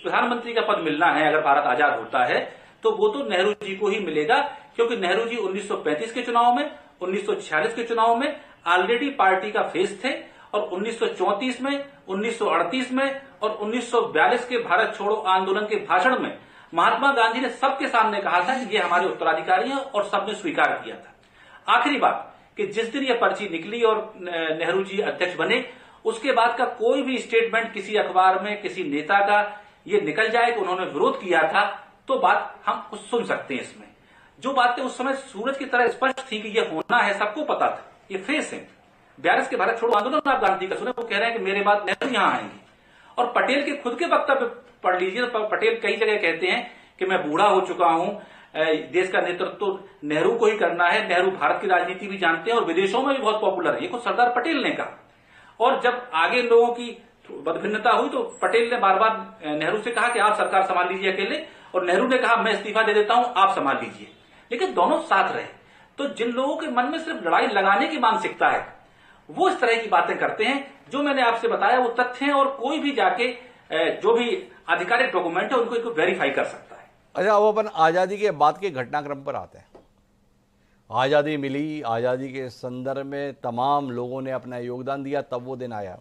प्रधानमंत्री का पद मिलना है अगर भारत आजाद होता है तो वो तो नेहरू जी को ही मिलेगा, क्योंकि नेहरू जी 1935 के चुनाव में, 1946 के चुनाव में ऑलरेडी पार्टी का फेस थे और 1934 में, 1938 में और 1942 के भारत छोड़ो आंदोलन के भाषण में महात्मा गांधी ने सबके सामने कहा था कि ये हमारे उत्तराधिकारी हैं और सबने स्वीकार किया था। आखिरी बात कि जिस दिन ये पर्ची निकली और नेहरू जी अध्यक्ष बने, उसके बाद का कोई भी स्टेटमेंट किसी अखबार में किसी नेता का ये निकल जाए कि उन्होंने विरोध किया था, तो बात हम कुछ सुन सकते हैं। इसमें जो बातें उस समय सूरज की तरह स्पष्ट थी कि ये होना है, सबको पता था, ये फेस है। 42 के भारत छोड़ो आंदोलन आप गांधी का सुने, वो कह रहे हैं कि मेरे बाद नेहरू यहां आएंगे, और पटेल के खुद के वक्तव्य पढ़ लीजिए तो पटेल कई जगह कहते हैं कि मैं बूढ़ा हो चुका हूं, देश का नेतृत्व तो नेहरू को ही करना है, नेहरू भारत की राजनीति भी जानते हैं और विदेशों में भी बहुत पॉपुलर है, ये खुद सरदार पटेल ने कहा। और जब आगे लोगों की भिन्नता हुई तो पटेल ने बार बार नेहरू से कहा कि आप सरकार संभाल लीजिए अकेले, और नेहरू ने कहा मैं इस्तीफा दे देता हूं, आप संभाल लीजिए। लेकिन दोनों साथ रहे। तो जिन लोगों के मन में सिर्फ लड़ाई लगाने की मानसिकता है वो इस तरह की बातें करते हैं। जो मैंने आपसे बताया वो तथ्य हैं, और कोई भी जाके जो भी आधिकारिक डॉक्यूमेंट है उनको वेरीफाई कर सकता है। अच्छा, अब अपन आज़ादी के बाद के घटनाक्रम पर आते हैं। आज़ादी मिली, आज़ादी के संदर्भ में तमाम लोगों ने अपना योगदान दिया, तब वो दिन आया।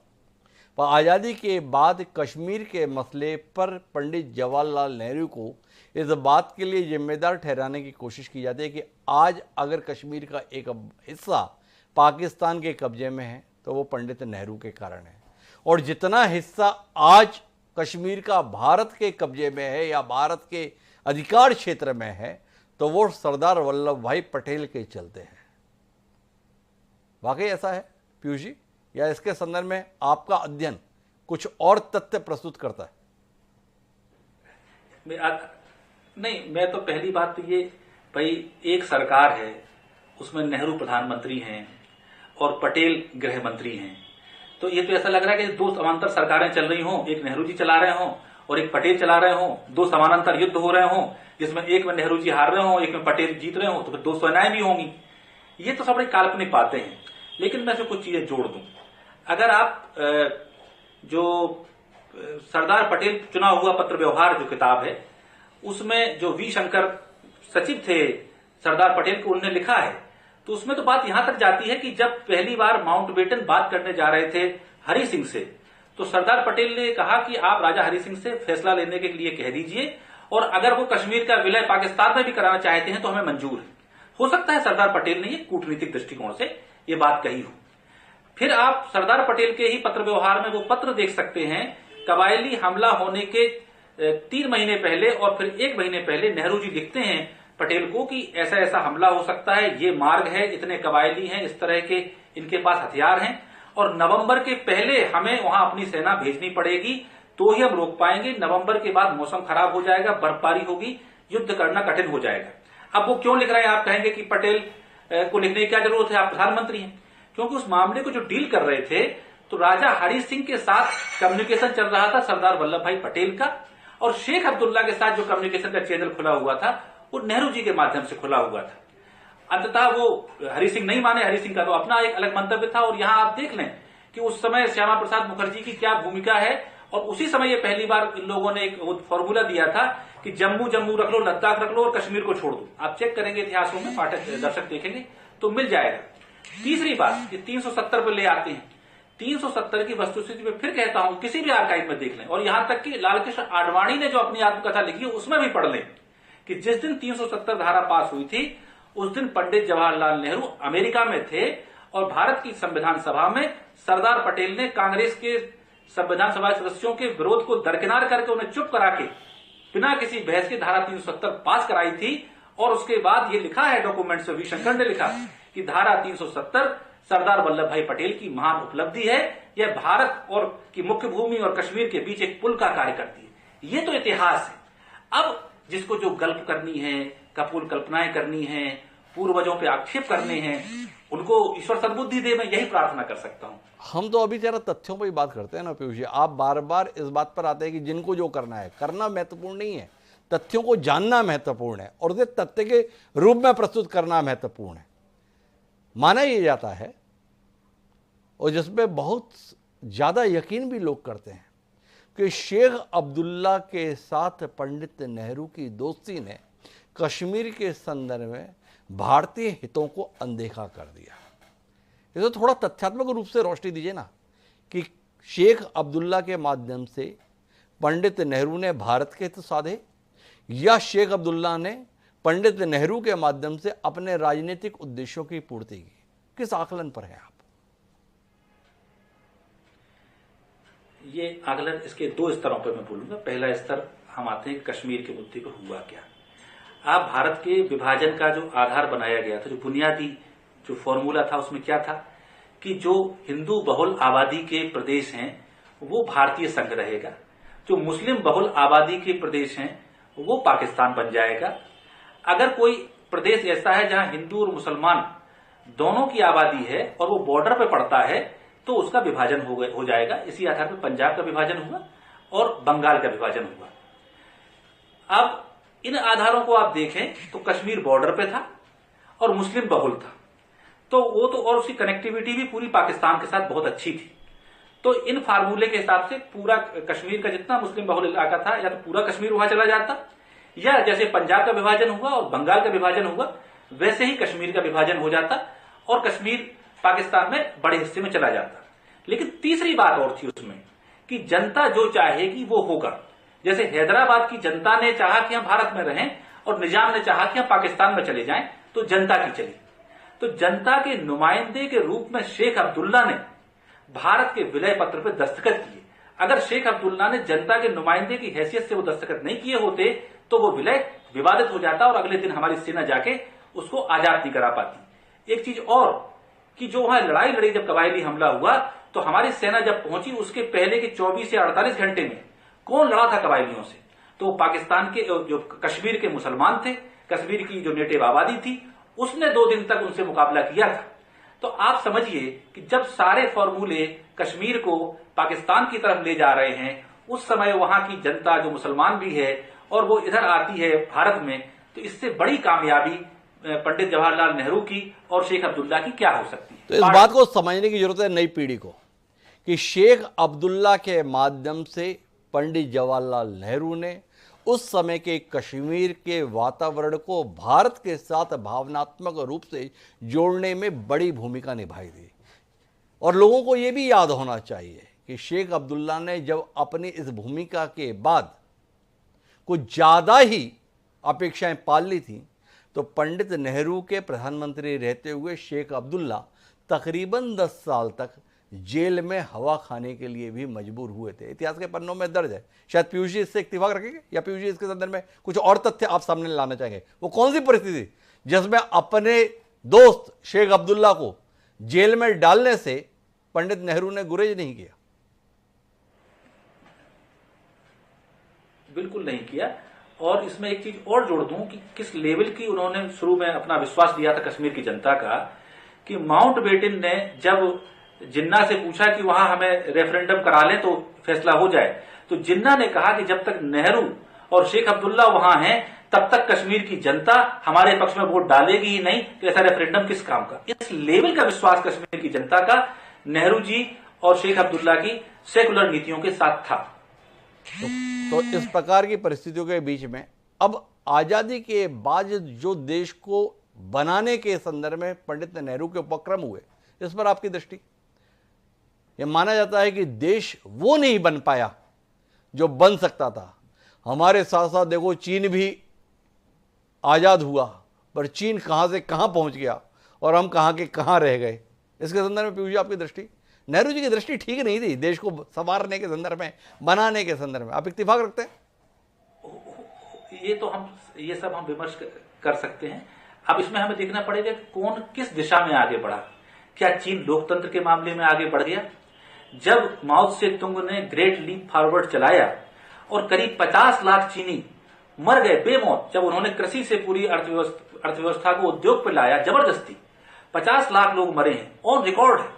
पर आज़ादी के बाद कश्मीर के मसले पर पंडित जवाहरलाल नेहरू को इस बात के लिए जिम्मेदार ठहराने की कोशिश की जाती है कि आज अगर कश्मीर का एक हिस्सा पाकिस्तान के कब्जे में है तो वो पंडित नेहरू के कारण है, और जितना हिस्सा आज कश्मीर का भारत के कब्जे में है या भारत के अधिकार क्षेत्र में है तो वो सरदार वल्लभ भाई पटेल के चलते हैं। वाकई ऐसा है पीयूष जी, या इसके संदर्भ में आपका अध्ययन कुछ और तथ्य प्रस्तुत करता है? नहीं, मैं तो पहली बात तो ये, भाई एक सरकार है उसमें नेहरू प्रधानमंत्री हैं और पटेल गृह मंत्री हैं, तो ये तो ऐसा लग रहा है कि दो समांतर सरकारें चल रही हों, एक नेहरू जी चला रहे हों और एक पटेल चला रहे हों, दो समानांतर युद्ध हो रहे हों जिसमें एक में नेहरू जी हार रहे हों, एक में पटेल जीत रहे हों, तो फिर दो सेनाएं भी होंगी। ये तो सब बड़ी काल्पनिक बातें हैं। लेकिन मैं इसमें कुछ चीजें जोड़ दूं। अगर आप जो सरदार पटेल चुना हुआ पत्र व्यवहार जो किताब है उसमें जो वी शंकर सचिव थे सरदार पटेल को उन्होंने लिखा है, तो उसमें तो बात यहां तक जाती है कि जब पहली बार माउंटबेटन बात करने जा रहे थे हरि सिंह से, तो सरदार पटेल ने कहा कि आप राजा हरि सिंह से फैसला लेने के लिए कह दीजिए, और अगर वो कश्मीर का विलय पाकिस्तान में भी कराना चाहते हैं तो हमें मंजूर है। हो सकता है सरदार पटेल ने ये कूटनीतिक दृष्टिकोण से ये बात कही हो। फिर आप सरदार पटेल के ही पत्र व्यवहार में वो पत्र देख सकते हैं, कबायली हमला होने के 3 महीने पहले और फिर 1 महीने पहले नेहरू जी लिखते हैं पटेल को कि ऐसा ऐसा हमला हो सकता है, ये मार्ग है, इतने कबायली हैं, इस तरह के इनके पास हथियार हैं, और नवंबर के पहले हमें वहां अपनी सेना भेजनी पड़ेगी तो ही हम रोक पाएंगे। नवंबर के बाद मौसम खराब हो जाएगा, बर्फबारी होगी, युद्ध करना कठिन हो जाएगा। अब वो क्यों लिख रहे हैं? आप कहेंगे कि पटेल को लिखने की क्या जरूरत है, आप प्रधानमंत्री हैं। क्योंकि उस मामले को जो डील कर रहे थे तो राजा हरि सिंह के साथ कम्युनिकेशन चल रहा था सरदार वल्लभ भाई पटेल का, और शेख अब्दुल्ला के साथ जो कम्युनिकेशन का चैनल खुला हुआ था वो नेहरू जी के माध्यम से खुला हुआ था। अंततः वो हरि सिंह नहीं माने, हरि सिंह का तो अपना एक अलग मंतव्य था। और यहां आप देख लें कि उस समय श्यामा प्रसाद मुखर्जी की क्या भूमिका है, और उसी समय ये पहली बार इन लोगों ने एक फॉर्मूला दिया था कि जम्मू जम्मू रख लो, लद्दाख रख लो और कश्मीर को छोड़ दो। आप चेक करेंगे इतिहासों में, पाठक दर्शक देखेंगे तो मिल जाएगा। तीसरी बात कि 370 पर ले आते हैं। 370 की वस्तुस्थिति में फिर कहता हूं किसी भी आर्काइव में देख लें, और यहां तक कि लालकृष्ण आडवाणी ने जो अपनी आत्मकथा लिखी है उसमें भी पढ़ लें कि जिस दिन 370 धारा पास हुई थी उस दिन पंडित जवाहरलाल नेहरू अमेरिका में थे, और भारत की संविधान सभा में सरदार पटेल ने कांग्रेस के संविधान सभा सदस्यों के विरोध को दरकिनार करके उन्हें चुप करा के बिना किसी बहस की धारा 370 पास कराई थी। और उसके बाद ये लिखा है डॉक्यूमेंट्स में, वी शंकर ने लिखा कि धारा 370 सरदार वल्लभ भाई पटेल की महान उपलब्धि है, यह भारत और की मुख्य भूमि और कश्मीर के बीच एक पुल का कार्य करती है। ये तो इतिहास है। अब जिसको जो गल्प करनी है, कपूल कल्पनाएं करनी है, पूर्वजों पे आक्षेप करने हैं, उनको ईश्वर सद्बुद्धि दे, मैं यही प्रार्थना कर सकता हूं। हम तो अभी जरा तथ्यों पर ही बात करते हैं ना पीयूष जी, आप बार बार इस बात पर आते हैं कि जिनको जो करना है करना महत्वपूर्ण नहीं है, तथ्यों को जानना महत्वपूर्ण है और उसे तथ्य के रूप में प्रस्तुत करना महत्वपूर्ण है। माना यह जाता है और जिसमें बहुत ज्यादा यकीन भी लोग करते हैं कि शेख अब्दुल्ला के साथ पंडित नेहरू की दोस्ती ने कश्मीर के संदर्भ में भारतीय हितों को अनदेखा कर दिया। इसे थोड़ा तथ्यात्मक रूप से रोशनी दीजिए ना कि शेख अब्दुल्ला के माध्यम से पंडित नेहरू ने भारत के हित साधे या शेख अब्दुल्ला ने पंडित नेहरू के माध्यम से अपने राजनीतिक उद्देश्यों की पूर्ति की। किस आकलन पर हैं आप? ये आकलन इसके 2 स्तरों पर मैं बोलूंगा। पहला स्तर हम आते हैं कश्मीर के मुद्दे पर हुआ क्या। आप भारत के विभाजन का जो आधार बनाया गया था, जो बुनियादी जो फॉर्मूला था, उसमें क्या था कि जो हिंदू बहुल आबादी के प्रदेश हैं वो भारतीय संघ रहेगा, जो मुस्लिम बहुल आबादी के प्रदेश हैं वो पाकिस्तान बन जाएगा। अगर कोई प्रदेश ऐसा है जहां हिंदू और मुसलमान दोनों की आबादी है और वो बॉर्डर पे पड़ता है तो उसका विभाजन हो जाएगा। इसी आधार पर पंजाब का विभाजन हुआ और बंगाल का विभाजन हुआ। अब इन आधारों को आप देखें तो कश्मीर बॉर्डर पे था और मुस्लिम बहुल था, तो वो तो, और उसकी कनेक्टिविटी भी पूरी पाकिस्तान के साथ बहुत अच्छी थी। तो इन फार्मूले के हिसाब से पूरा कश्मीर का जितना मुस्लिम बहुल इलाका था, या तो पूरा कश्मीर वहां चला जाता, या जैसे पंजाब का विभाजन हुआ और बंगाल का विभाजन हुआ वैसे ही कश्मीर का विभाजन हो जाता और कश्मीर पाकिस्तान में बड़े हिस्से में चला जाता। लेकिन तीसरी बात और थी उसमें कि जनता जो चाहेगी वो होगा। जैसे हैदराबाद की जनता ने चाहा कि हम भारत में रहें और निजाम ने चाहा कि हम पाकिस्तान में चले जाएं, तो जनता की चली। तो जनता के नुमाइंदे के रूप में शेख अब्दुल्ला ने भारत के विलय पत्र पर दस्तखत किए। अगर शेख अब्दुल्ला ने जनता के नुमाइंदे की हैसियत से वो दस्तखत नहीं किए होते तो वो विलय विवादित हो जाता और अगले दिन हमारी सेना जाके उसको आजाद नहीं करा पाती। एक चीज और कि जो वहां लड़ाई लड़ी, जब कबायली हमला हुआ तो हमारी सेना जब पहुंची उसके पहले के 24 से 48 घंटे में कौन लड़ा था कबायलियों से? तो पाकिस्तान के जो कश्मीर के मुसलमान थे, कश्मीर की जो नेटिव आबादी थी, उसने 2 दिन तक उनसे मुकाबला किया था। तो आप समझिए कि जब सारे फॉर्मूले कश्मीर को पाकिस्तान की तरफ ले जा रहे हैं, उस समय वहां की जनता जो मुसलमान भी है और वो इधर आती है भारत में, तो इससे बड़ी कामयाबी पंडित जवाहरलाल नेहरू की और शेख अब्दुल्ला की क्या हो सकती है? तो इस बात को समझने की जरूरत है नई पीढ़ी को कि शेख अब्दुल्ला के माध्यम से पंडित जवाहरलाल नेहरू ने उस समय के कश्मीर के वातावरण को भारत के साथ भावनात्मक रूप से जोड़ने में बड़ी भूमिका निभाई थी। और लोगों को यह भी याद होना चाहिए कि शेख अब्दुल्ला ने जब अपनी इस भूमिका के बाद कुछ ज़्यादा ही अपेक्षाएं पाल ली थी, तो पंडित नेहरू के प्रधानमंत्री रहते हुए शेख अब्दुल्ला तकरीबन 10 साल तक जेल में हवा खाने के लिए भी मजबूर हुए थे। इतिहास के पन्नों में दर्ज है। शायद पीयूष जी इससे इत्तेफाक रखेंगे या पीयूष जी इसके संदर्भ में कुछ और तथ्य आप सामने लाना चाहेंगे? वो कौन सी परिस्थिति जिसमें अपने दोस्त शेख अब्दुल्ला को जेल में डालने से पंडित नेहरू ने गुरेज नहीं किया? बिल्कुल नहीं किया। और इसमें एक चीज और जोड़ दूं कि किस लेवल की उन्होंने शुरू में अपना विश्वास दिया था कश्मीर की जनता का, कि माउंटबेटन ने जब जिन्ना से पूछा कि वहां हमें रेफरेंडम करा लें तो फैसला हो जाए, तो जिन्ना ने कहा कि जब तक नेहरू और शेख अब्दुल्ला वहां हैं तब तक कश्मीर की जनता हमारे पक्ष में वोट डालेगी ही नहीं, तो ऐसा रेफरेंडम किस काम का। इस लेवल का विश्वास कश्मीर की जनता का नेहरू जी और शेख अब्दुल्ला की सेकुलर नीतियों के साथ था। तो इस प्रकार की परिस्थितियों के बीच में अब आजादी के बाद जो देश को बनाने के संदर्भ में पंडित नेहरू के उपक्रम हुए, इस पर आपकी दृष्टि? यह माना जाता है कि देश वो नहीं बन पाया जो बन सकता था। हमारे साथ साथ देखो चीन भी आजाद हुआ, पर चीन कहां से कहां पहुंच गया और हम कहां के कहां रह गए। इसके संदर्भ में पीयूष जी आपकी दृष्टि? नेहरू जी की दृष्टि ठीक नहीं थी देश को संवारने के संदर्भ में, बनाने के संदर्भ में। आप इत्तेफाक रखते हैं? ये सब हम विमर्श कर सकते हैं। अब इसमें हमें देखना पड़ेगा कि कौन किस दिशा में आगे बढ़ा। क्या चीन लोकतंत्र के मामले में आगे बढ़ गया? जब माओ से तुंग ने ग्रेट लीप फॉरवर्ड चलाया और करीब 50 लाख चीनी मर गए बेमौत, जब उन्होंने कृषि से पूरी अर्थव्यवस्था को उद्योग पर लाया जबरदस्ती, 50 लाख लोग मरे हैं, ऑन रिकॉर्ड है।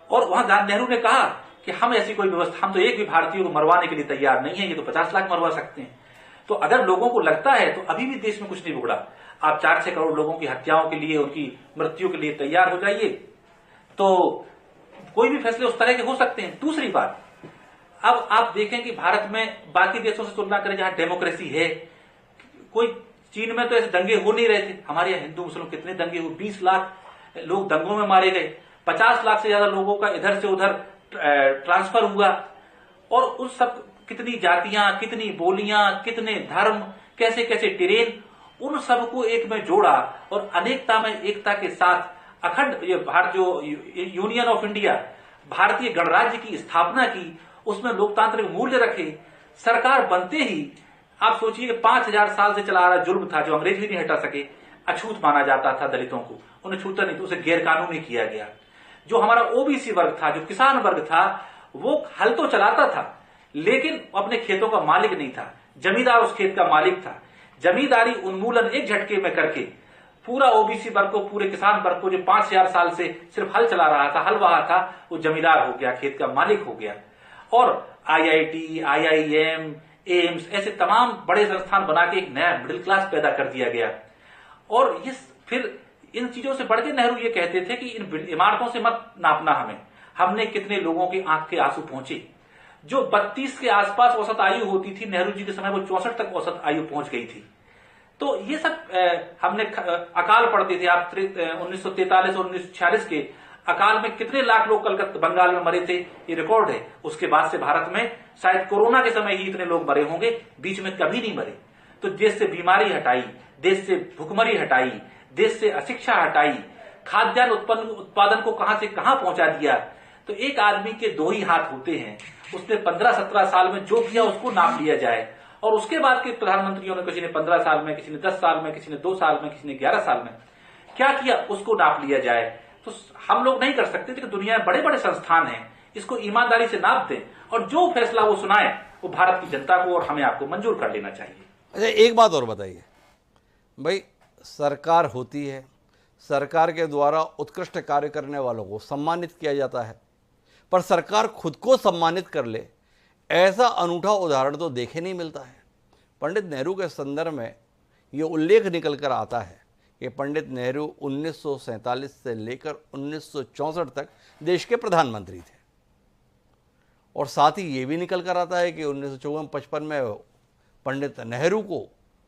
और वहां नेहरू ने कहा कि हम ऐसी कोई व्यवस्था, हम तो एक भी भारतीय को मरवाने के लिए तैयार नहीं है, ये तो 50 लाख मरवा सकते हैं। तो अगर लोगों को लगता है तो अभी भी देश में कुछ नहीं बिगड़ा। आप 4-6 करोड़ लोगों की हत्याओं के लिए, उनकी मृत्यु के लिए तैयार हो जाइए, तो कोई भी फैसले उस तरह के हो सकते हैं। दूसरी बात, अब आप देखें कि भारत में बाकी देशों से तुलना करें जहां डेमोक्रेसी है, कोई चीन में तो ऐसे दंगे हो नहीं रहे थे। हमारे यहाँ हिंदू मुस्लिम कितने दंगे हुए, 20 लाख लोग दंगों में मारे गए, 50 लाख से ज्यादा लोगों का इधर से उधर ट्रांसफर हुआ। और उस सब कितनी जातियां, कितनी बोलियां, कितने धर्म, कैसे कैसे टेरेन, उन सबको एक में जोड़ा और अनेकता में एकता के साथ अखंड ये भारत जो यूनियन ऑफ इंडिया, भारतीय गणराज्य की स्थापना की, उसमें लोकतांत्रिक मूल्य रखे। सरकार बनते ही आप सोचिए 5000 साल से चला आ रहा जुल्म था जो अंग्रेज भी नहीं हटा सके। अछूत माना जाता था दलितों को, उन्हें छूता नहीं, तो उसे गैर कानूनी किया गया। जो हमारा ओबीसी वर्ग था, जो किसान वर्ग था, वो हल तो चलाता था लेकिन अपने खेतों का मालिक नहीं था, जमींदार उस खेत का मालिक था। जमींदारी उन्मूलन एक झटके में करके पूरा ओबीसी वर्ग को, पूरे किसान वर्ग को जो 5000 साल से सिर्फ हल चला रहा था, हल बहा था, वो जमींदार हो गया, खेत का मालिक हो गया। और आईआईटी, आईआईएम, एम्स ऐसे तमाम बड़े संस्थान बना के एक नया मिडिल क्लास पैदा कर दिया गया। और फिर इन चीजों से बढ़ के नेहरू ये कहते थे कि इन इमारतों से मत नापना हमें, हमने कितने लोगों की आंख के आंसू पहुंचे। जो 32 के आसपास औसत आयु होती थी, नेहरू जी के समय वो 64 तक औसत आयु पहुंच गई थी। तो ये सब हमने अकाल पढ़ते थे आप 1943 और 1946 के अकाल में कितने लाख लोग कलकत्ता बंगाल में मरे थे, ये रिकॉर्ड है। उसके बाद से भारत में शायद कोरोना के समय ही इतने लोग मरे होंगे, बीच में कभी नहीं मरे। तो देश से बीमारी हटाई, देश से भुखमरी हटाई, देश से अशिक्षा हटाई, खाद्यान्न उत्पादन को कहां से कहां पहुंचा दिया। तो एक आदमी के दो ही हाथ होते हैं, उसने 15-17 साल में जो किया उसको नाप लिया जाए। और उसके बाद के प्रधानमंत्रियों ने, किसी ने 15 साल में, किसी ने 10 साल में, किसी ने 2 साल में, किसी ने 11 साल में क्या किया उसको नाप लिया जाए। तो हम लोग नहीं कर सकते थे कि दुनिया में बड़े बड़े संस्थान हैं, इसको ईमानदारी से नाप दें और जो फैसला वो सुनाए वो भारत की जनता को और हमें आपको मंजूर कर लेना चाहिए। अच्छा, एक बात और बताइए भाई, सरकार होती है, सरकार के द्वारा उत्कृष्ट कार्य करने वालों को सम्मानित किया जाता है, पर सरकार खुद को सम्मानित कर ले ऐसा अनूठा उदाहरण तो देखे नहीं मिलता है। पंडित नेहरू के संदर्भ में ये उल्लेख निकल कर आता है कि पंडित नेहरू 1947 से लेकर 1964 तक देश के प्रधानमंत्री थे। और साथ ही ये भी निकल कर आता है कि 1954-55 में पंडित नेहरू को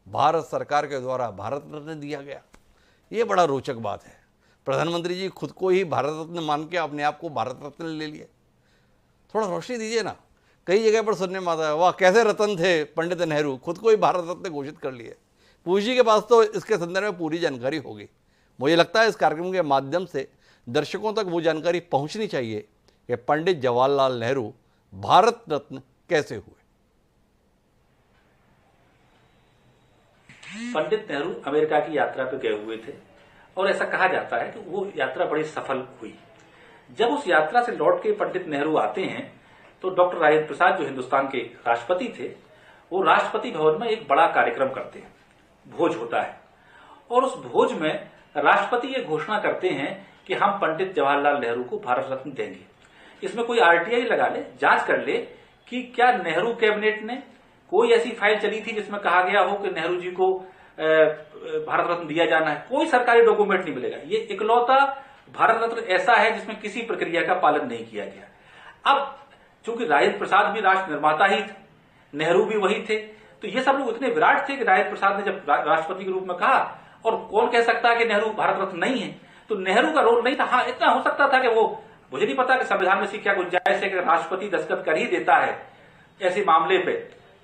भारत सरकार के द्वारा भारत रत्न दिया गया। ये बड़ा रोचक बात है। प्रधानमंत्री जी खुद को ही भारत रत्न मान के अपने आप को भारत रत्न ले लिए। थोड़ा रोशनी दीजिए ना। कई जगह पर सुनने में आता है, वाह कैसे रत्न थे पंडित नेहरू, खुद को ही भारत रत्न घोषित कर लिए। पूजी जी के पास तो इसके संदर्भ में पूरी जानकारी होगी। मुझे लगता है इस कार्यक्रम के माध्यम से दर्शकों तक वो जानकारी पहुंचनी चाहिए कि पंडित जवाहरलाल नेहरू भारत रत्न कैसे हुए। पंडित नेहरू अमेरिका की यात्रा पर गए हुए थे और ऐसा कहा जाता है कि वो यात्रा बड़ी सफल हुई। जब उस यात्रा से लौट के पंडित नेहरू आते हैं तो डॉक्टर राजेंद्र प्रसाद जो हिंदुस्तान के राष्ट्रपति थे, वो राष्ट्रपति भवन में एक बड़ा कार्यक्रम करते हैं, भोज होता है। और उस भोज में राष्ट्रपति ये घोषणा करते हैं कि हम पंडित जवाहरलाल नेहरू को भारत रत्न देंगे। इसमें कोई आरटीआई लगा ले, जांच कर ले कि क्या नेहरू कैबिनेट ने कोई ऐसी फाइल चली थी जिसमें कहा गया हो कि नेहरू जी को भारत रत्न दिया जाना है। कोई सरकारी डॉक्यूमेंट नहीं मिलेगा। ये इकलौता भारत रत्न ऐसा है जिसमें किसी प्रक्रिया का पालन नहीं किया गया। अब चूंकि राजेंद्र प्रसाद भी राष्ट्र निर्माता ही थे, नेहरू भी वही थे, तो ये सब लोग इतने विराट थे कि राजेंद्र प्रसाद ने जब राष्ट्रपति के रूप में कहा, और कौन कह सकता है कि नेहरू भारत रत्न नहीं है, तो नेहरू का रोल नहीं था। हाँ, इतना हो सकता था कि वो, मुझे नहीं पता कि संविधान में क्या गुंजाइश है कि राष्ट्रपति दस्तखत कर ही देता है ऐसे मामले पे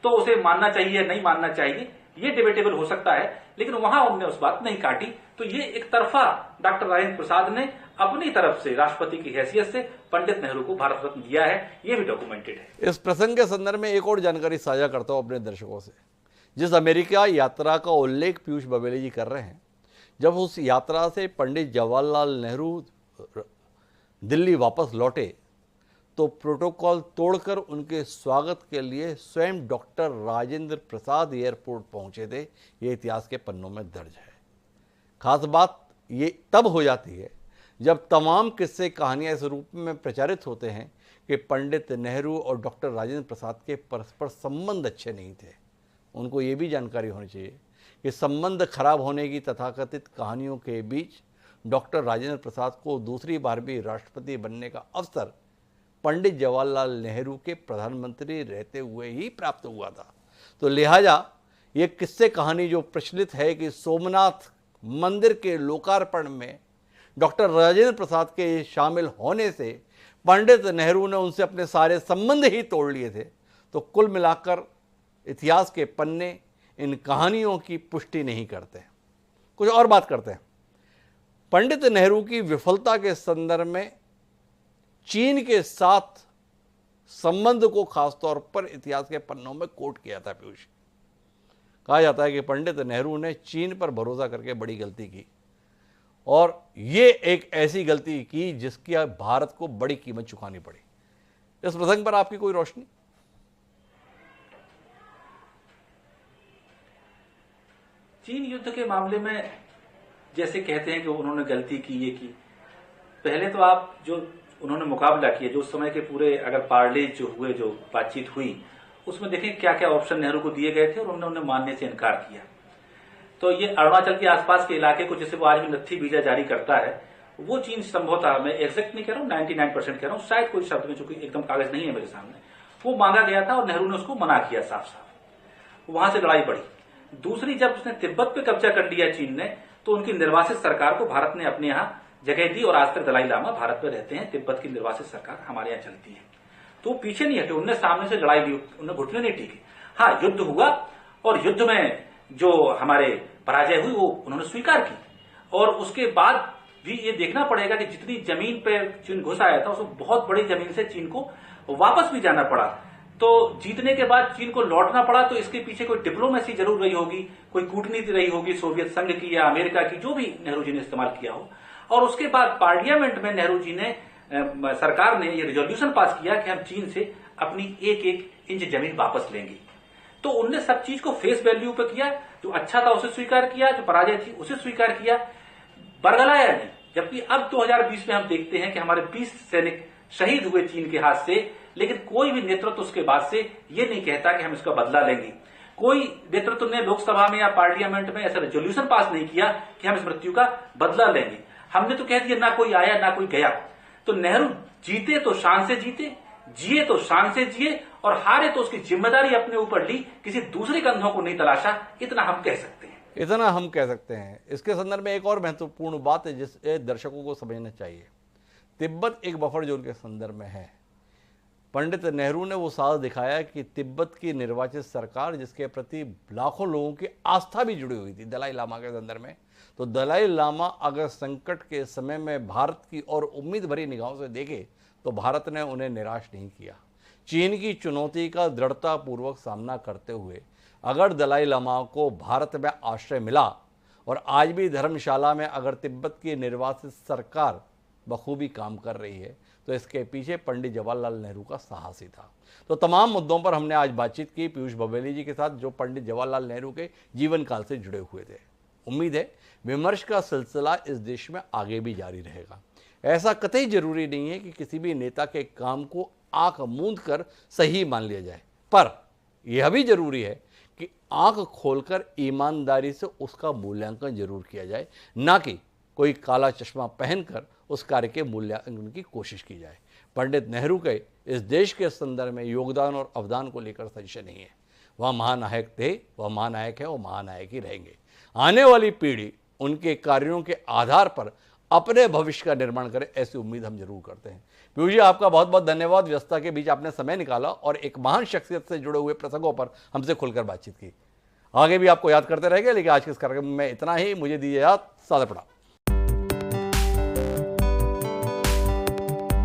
तो उसे मानना चाहिए नहीं मानना चाहिए, ये डिबेटेबल हो सकता है, लेकिन वहां उन्होंने उस बात नहीं काटी। तो ये एक तरफा डॉक्टर राजेंद्र प्रसाद ने अपनी तरफ से राष्ट्रपति की हैसियत से पंडित नेहरू को भारत रत्न दिया है, ये भी डॉक्यूमेंटेड है। इस प्रसंग के संदर्भ में एक और जानकारी साझा करता हूं अपने दर्शकों से। जिस अमेरिका यात्रा का उल्लेख पीयूष बबेले जी कर रहे हैं, जब उस यात्रा से पंडित जवाहरलाल नेहरू दिल्ली वापस लौटे तो प्रोटोकॉल तोड़कर उनके स्वागत के लिए स्वयं डॉक्टर राजेंद्र प्रसाद एयरपोर्ट पहुंचे थे। ये इतिहास के पन्नों में दर्ज है। खास बात ये तब हो जाती है जब तमाम किस्से कहानियां इस रूप में प्रचारित होते हैं कि पंडित नेहरू और डॉक्टर राजेंद्र प्रसाद के परस्पर संबंध अच्छे नहीं थे। उनको ये भी जानकारी होनी चाहिए कि संबंध खराब होने की तथाकथित कहानियों के बीच डॉक्टर राजेंद्र प्रसाद को दूसरी बार भी राष्ट्रपति बनने का अवसर पंडित जवाहरलाल नेहरू के प्रधानमंत्री रहते हुए ही प्राप्त हुआ था। तो लिहाजा ये किस्से कहानी जो प्रचलित है कि सोमनाथ मंदिर के लोकार्पण में डॉक्टर राजेंद्र प्रसाद के शामिल होने से पंडित नेहरू ने उनसे अपने सारे संबंध ही तोड़ लिए थे, तो कुल मिलाकर इतिहास के पन्ने इन कहानियों की पुष्टि नहीं करते। कुछ और बात करते हैं। पंडित नेहरू की विफलता के संदर्भ में चीन के साथ संबंध को खासतौर पर इतिहास के पन्नों में कोट किया था पीयूष। कहा जाता है कि पंडित नेहरू ने चीन पर भरोसा करके बड़ी गलती की और ये एक ऐसी गलती की जिसकी भारत को बड़ी कीमत चुकानी पड़ी। इस प्रसंग पर आपकी कोई रोशनी? चीन युद्ध के मामले में जैसे कहते हैं कि उन्होंने गलती की, ये की। पहले तो आप जो उन्होंने मुकाबला किया, जो उस समय के पूरे अगर पार्ले जो हुए, जो बातचीत हुई, उसमें देखें क्या क्या ऑप्शन नेहरू को दिए गए थे और उन्होंने मानने से इनकार किया। तो ये अरुणाचल के आसपास के इलाके को, जैसे वो आज भी नत्थी वीजा जारी करता है, वो चीन संभवतः, मैं एग्जैक्ट नहीं कह रहा हूँ, 99% कह रहा हूँ, शायद कोई शब्द में, चूंकि एकदम कागज नहीं है मेरे सामने, वो मांगा गया था और नेहरू ने उसको मना किया साफ साफ। वहां से लड़ाई बढ़ी। दूसरी, जब उसने तिब्बत पे कब्जा कर लिया चीन ने, तो उनकी निर्वासित सरकार को भारत ने अपने यहां जगह दी और आज तक दलाई लामा भारत में रहते हैं। तिब्बत की निर्वासित सरकार हमारे यहाँ चलती है। तो पीछे नहीं हटे, उनने सामने से लड़ाई ली, उन्हें घुटने नहीं टीके। हाँ, युद्ध हुआ और युद्ध में जो हमारे पराजय हुई वो उन्होंने स्वीकार की। और उसके बाद भी ये देखना पड़ेगा कि जितनी जमीन पे चीन घुस आया था, उसमें बहुत बड़ी जमीन से चीन को वापस भी जाना पड़ा। तो जीतने के बाद चीन को लौटना पड़ा, तो इसके पीछे कोई डिप्लोमेसी जरूर रही होगी, कोई कूटनीति रही होगी, सोवियत संघ की या अमेरिका की, जो भी नेहरू जी ने इस्तेमाल किया हो। और उसके बाद पार्लियामेंट में नेहरू जी ने, सरकार ने ये रिजोल्यूशन पास किया कि हम चीन से अपनी एक एक इंच जमीन वापस लेंगे। तो उनने सब चीज को फेस वैल्यू पे किया, जो अच्छा था उसे स्वीकार किया, जो पराजय थी उसे स्वीकार किया, बरगलाया नहीं। जबकि अब 2020 में हम देखते हैं कि हमारे 20 सैनिक शहीद हुए चीन के हाथ से, लेकिन कोई भी नेतृत्व उसके बाद से ये नहीं कहता कि हम इसका बदला लेंगे। कोई नेतृत्व ने लोकसभा में या पार्लियामेंट में ऐसा रेजोल्यूशन पास नहीं किया कि हम इस मृत्यु का बदला लेंगे। हमने तो कह दिया, ना कोई आया ना कोई गया। तो नेहरू जीते तो शान से जीते, जिए तो शान से जिए, और हारे तो उसकी जिम्मेदारी अपने ऊपर ली, किसी दूसरे कंधों को नहीं तलाशा। इतना हम कह सकते हैं। इतना हम कह सकते हैं। इसके संदर्भ में एक और महत्वपूर्ण बात है जिसे दर्शकों को समझना चाहिए। तिब्बत एक बफर जोन के संदर्भ में है। पंडित नेहरू ने वो साहस दिखाया कि तिब्बत की निर्वाचित सरकार, जिसके प्रति लाखों लोगों की आस्था भी जुड़ी हुई थी दलाई लामा के संदर्भ में, तो दलाई लामा अगर संकट के समय में भारत की और उम्मीद भरी निगाहों से देखे तो भारत ने उन्हें निराश नहीं किया। चीन की चुनौती का दृढ़तापूर्वक सामना करते हुए अगर दलाई लामा को भारत में आश्रय मिला, और आज भी धर्मशाला में अगर तिब्बत की निर्वासित सरकार बखूबी काम कर रही है, तो इसके पीछे पंडित जवाहरलाल नेहरू का साहस ही था। तो तमाम मुद्दों पर हमने आज बातचीत की पीयूष बबेली जी के साथ, जो पंडित जवाहरलाल नेहरू के जीवन काल से जुड़े हुए थे। उम्मीद है विमर्श का सिलसिला इस देश में आगे भी जारी रहेगा। ऐसा कतई जरूरी नहीं है कि किसी भी नेता के काम को आंख मूंद कर सही मान लिया जाए, पर यह भी जरूरी है कि आंख खोलकर ईमानदारी से उसका मूल्यांकन जरूर किया जाए, ना कि कोई काला चश्मा पहनकर उस कार्य के मूल्यांकन की कोशिश की जाए। पंडित नेहरू के इस देश के संदर्भ में योगदान और अवदान को लेकर संशय नहीं है। वह महानायक थे, वह महानायक है, वह महानायक ही रहेंगे। आने वाली पीढ़ी उनके कार्यों के आधार पर अपने भविष्य का निर्माण करे, ऐसी उम्मीद हम जरूर करते हैं। पीयूष जी, आपका बहुत बहुत धन्यवाद। व्यस्तता के बीच आपने समय निकाला और एक महान शख्सियत से जुड़े हुए प्रसंगों पर हमसे खुलकर बातचीत की। आगे भी आपको याद करते रहेंगे, लेकिन आज के इस कार्यक्रम में इतना ही। मुझे दीजिए याद, सादर प्रणाम।